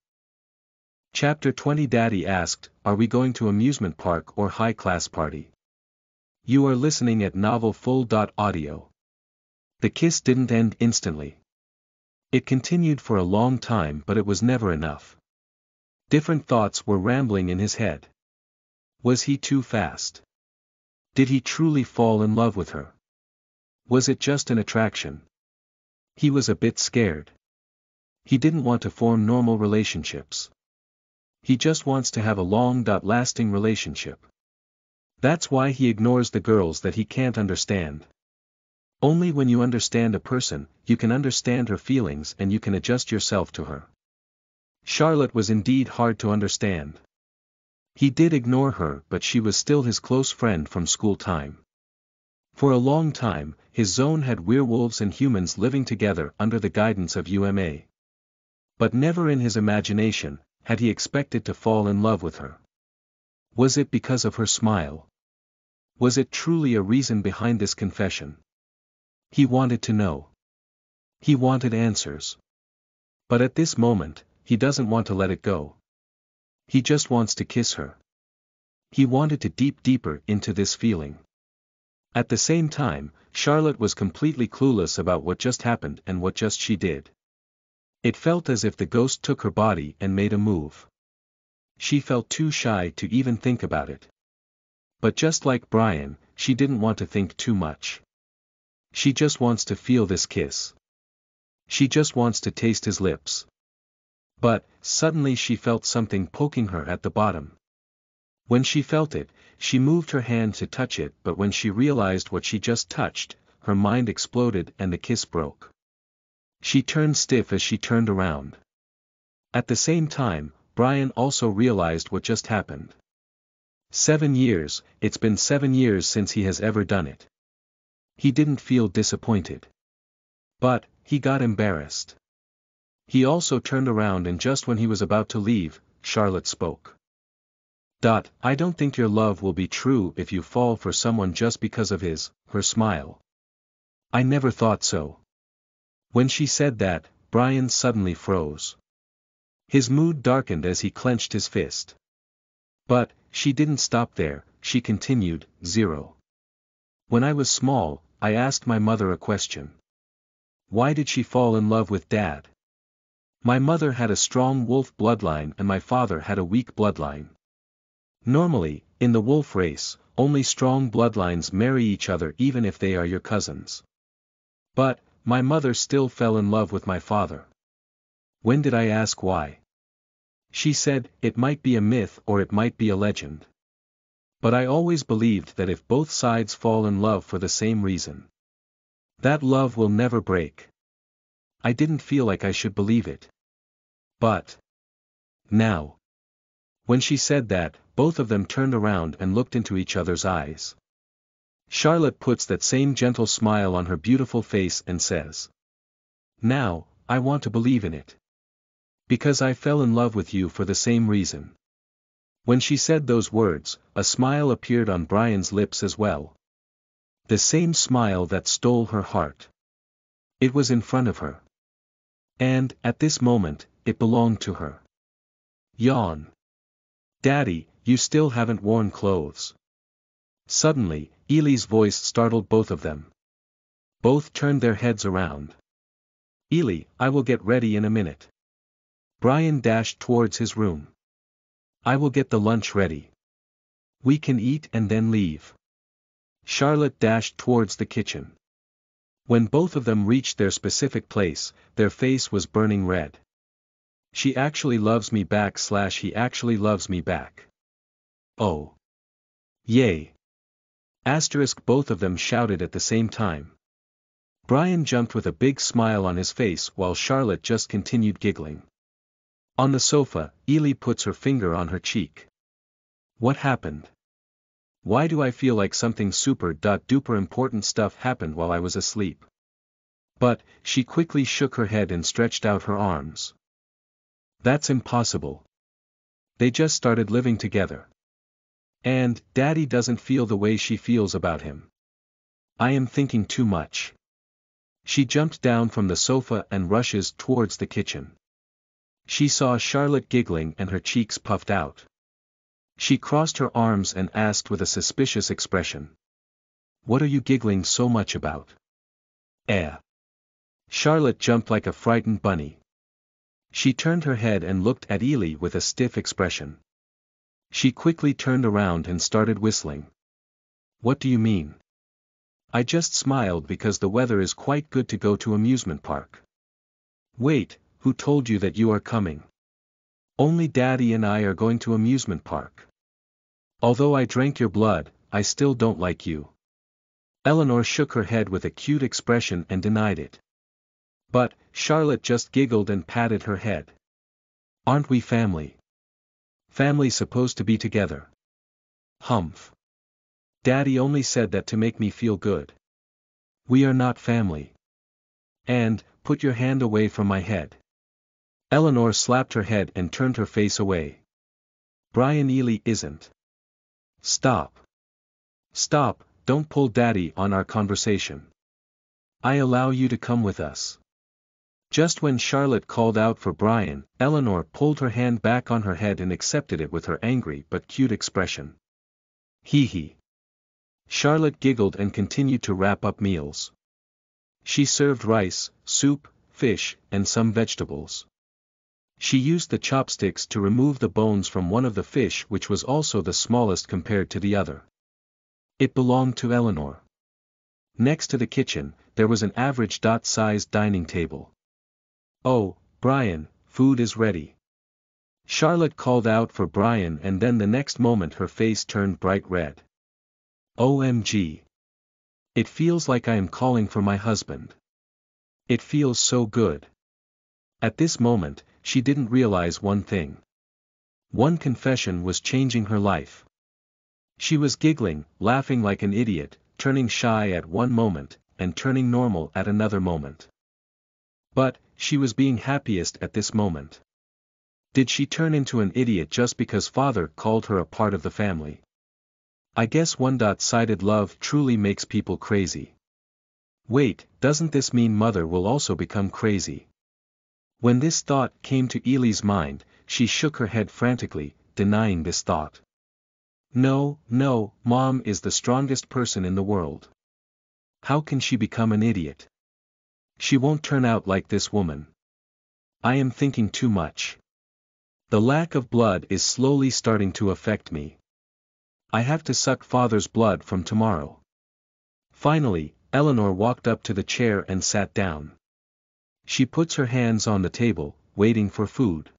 Chapter 20. Daddy asked, are we going to amusement park or high-class party? You are listening at Novel Full. Audio. The kiss didn't end instantly. It continued for a long time, but it was never enough. Different thoughts were rambling in his head. Was he too fast? Did he truly fall in love with her? Was it just an attraction? He was a bit scared. He didn't want to form normal relationships. He just wants to have a long-lasting relationship. That's why he ignores the girls that he can't understand. Only when you understand a person, you can understand her feelings and you can adjust yourself to her. Charlotte was indeed hard to understand. He did ignore her, but she was still his close friend from school time. For a long time, his zone had werewolves and humans living together under the guidance of UMA. But never in his imagination had he expected to fall in love with her. Was it because of her smile? Was it truly a reason behind this confession? He wanted to know. He wanted answers. But at this moment, he doesn't want to let it go. He just wants to kiss her. He wanted to deeper into this feeling. At the same time, Charlotte was completely clueless about what just happened and what just she did. It felt as if the ghost took her body and made a move. She felt too shy to even think about it. But just like Brian, she didn't want to think too much. She just wants to feel this kiss. She just wants to taste his lips. But, suddenly she felt something poking her at the bottom. When she felt it, she moved her hand to touch it, but when she realized what she just touched, her mind exploded and the kiss broke. She turned stiff as she turned around. At the same time, Brian also realized what just happened. 7 years, it's been 7 years since he has ever done it. He didn't feel disappointed. But, he got embarrassed. He also turned around and just when he was about to leave, Charlotte spoke. I don't think your love will be true if you fall for someone just because of her smile. I never thought so. When she said that, Brian suddenly froze. His mood darkened as he clenched his fist. But, she didn't stop there, she continued, 0. When I was small, I asked my mother a question. Why did she fall in love with Dad? My mother had a strong wolf bloodline and my father had a weak bloodline. Normally, in the wolf race, only strong bloodlines marry each other even if they are your cousins. But, my mother still fell in love with my father. When did I ask why? She said, it might be a myth or it might be a legend. But I always believed that if both sides fall in love for the same reason, that love will never break. I didn't feel like I should believe it. But now. When she said that, both of them turned around and looked into each other's eyes. Charlotte puts that same gentle smile on her beautiful face and says, now, I want to believe in it. Because I fell in love with you for the same reason. When she said those words, a smile appeared on Brian's lips as well. The same smile that stole her heart. It was in front of her. And, at this moment, it belonged to her. Yawn. Daddy, you still haven't worn clothes. Suddenly, Ely's voice startled both of them. Both turned their heads around. Ely, I will get ready in a minute. Brian dashed towards his room. I will get the lunch ready. We can eat and then leave. Charlotte dashed towards the kitchen. When both of them reached their specific place, their face was burning red. She actually loves me back / he actually loves me back. Oh. Yay. Asterisk both of them shouted at the same time. Brian jumped with a big smile on his face while Charlotte just continued giggling. On the sofa, Ely puts her finger on her cheek. What happened? Why do I feel like something super duper important stuff happened while I was asleep? But, she quickly shook her head and stretched out her arms. That's impossible. They just started living together. And, Daddy doesn't feel the way she feels about him. I am thinking too much. She jumped down from the sofa and rushes towards the kitchen. She saw Charlotte giggling and her cheeks puffed out. She crossed her arms and asked with a suspicious expression. What are you giggling so much about? Charlotte jumped like a frightened bunny. She turned her head and looked at Ely with a stiff expression. She quickly turned around and started whistling. What do you mean? I just smiled because the weather is quite good to go to amusement park. Wait, who told you that you are coming? Only Daddy and I are going to amusement park. Although I drank your blood, I still don't like you. Eleanor shook her head with a cute expression and denied it. But, Charlotte just giggled and patted her head. Aren't we family? Family supposed to be together. Humph. Daddy only said that to make me feel good. We are not family. And, put your hand away from my head. Eleanor slapped her head and turned her face away. Brian Ely isn't. Stop. Stop, don't pull Daddy on our conversation. I allow you to come with us. Just when Charlotte called out for Brian, Eleanor pulled her hand back on her head and accepted it with her angry but cute expression. Hee hee. Charlotte giggled and continued to wrap up meals. She served rice, soup, fish, and some vegetables. She used the chopsticks to remove the bones from one of the fish, which was also the smallest compared to the other. It belonged to Eleanor. Next to the kitchen, there was an average-sized dining table. Oh, Brian, food is ready. Charlotte called out for Brian, and then the next moment her face turned bright red. OMG. It feels like I am calling for my husband. It feels so good. At this moment, she didn't realize one thing. One confession was changing her life. She was giggling, laughing like an idiot, turning shy at one moment, and turning normal at another moment. But, she was being happiest at this moment. Did she turn into an idiot just because father called her a part of the family? I guess one-sided love truly makes people crazy. Wait, doesn't this mean mother will also become crazy? When this thought came to Ely's mind, she shook her head frantically, denying this thought. No, no, Mom is the strongest person in the world. How can she become an idiot? She won't turn out like this woman. I am thinking too much. The lack of blood is slowly starting to affect me. I have to suck father's blood from tomorrow. Finally, Eleanor walked up to the chair and sat down. She puts her hands on the table, waiting for food.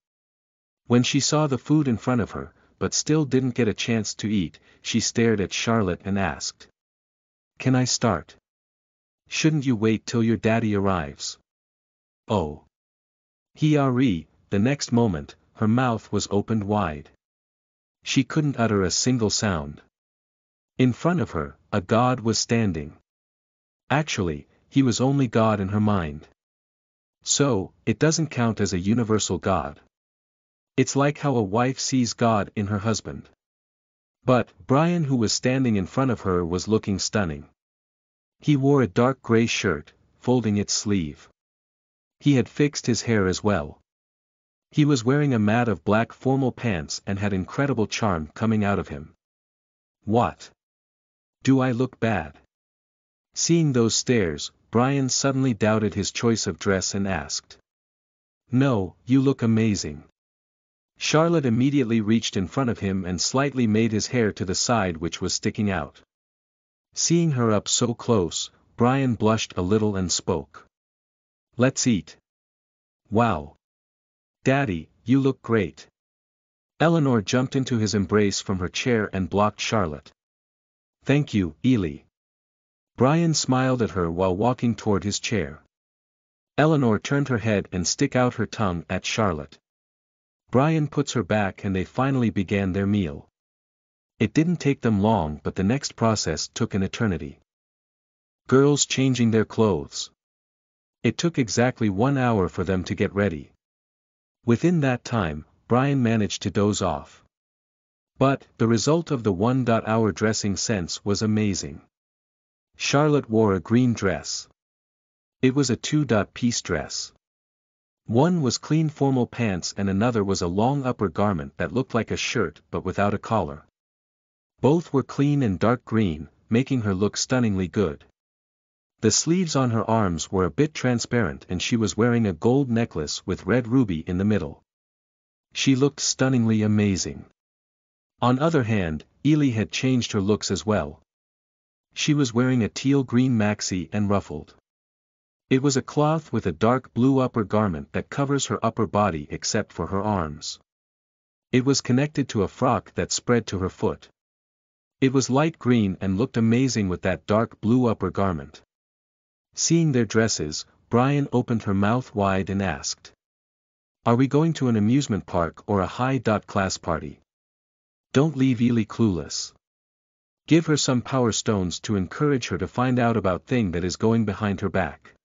When she saw the food in front of her, but still didn't get a chance to eat, she stared at Charlotte and asked. Can I start? Shouldn't you wait till your daddy arrives? Oh. The next moment, her mouth was opened wide. She couldn't utter a single sound. In front of her, a god was standing. Actually, he was only God in her mind. So, it doesn't count as a universal God. It's like how a wife sees God in her husband. But, Brian, who was standing in front of her, was looking stunning. He wore a dark gray shirt, folding its sleeve. He had fixed his hair as well. He was wearing a mat of black formal pants and had incredible charm coming out of him. What? Do I look bad? Seeing those stares, Brian suddenly doubted his choice of dress and asked. No, you look amazing. Charlotte immediately reached in front of him and slightly made his hair to the side, which was sticking out. Seeing her up so close, Brian blushed a little and spoke. Let's eat. Wow. Daddy, you look great. Eleanor jumped into his embrace from her chair and blocked Charlotte. Thank you, Ely. Brian smiled at her while walking toward his chair. Eleanor turned her head and stuck out her tongue at Charlotte. Brian puts her back and they finally began their meal. It didn't take them long, but the next process took an eternity. Girls changing their clothes. It took exactly 1 hour for them to get ready. Within that time, Brian managed to doze off. But, the result of the 1 hour dressing sense was amazing. Charlotte wore a green dress. It was a 2-piece dress. One was clean formal pants and another was a long upper garment that looked like a shirt but without a collar. Both were clean and dark green, making her look stunningly good. The sleeves on her arms were a bit transparent and she was wearing a gold necklace with red ruby in the middle. She looked stunningly amazing. On other hand, Ely had changed her looks as well. She was wearing a teal-green maxi and ruffled. It was a cloth with a dark blue upper garment that covers her upper body except for her arms. It was connected to a frock that spread to her foot. It was light green and looked amazing with that dark blue upper garment. Seeing their dresses, Brian opened her mouth wide and asked. Are we going to an amusement park or a high-class party? Don't leave Ely clueless. Give her some power stones to encourage her to find out about thing that is going behind her back.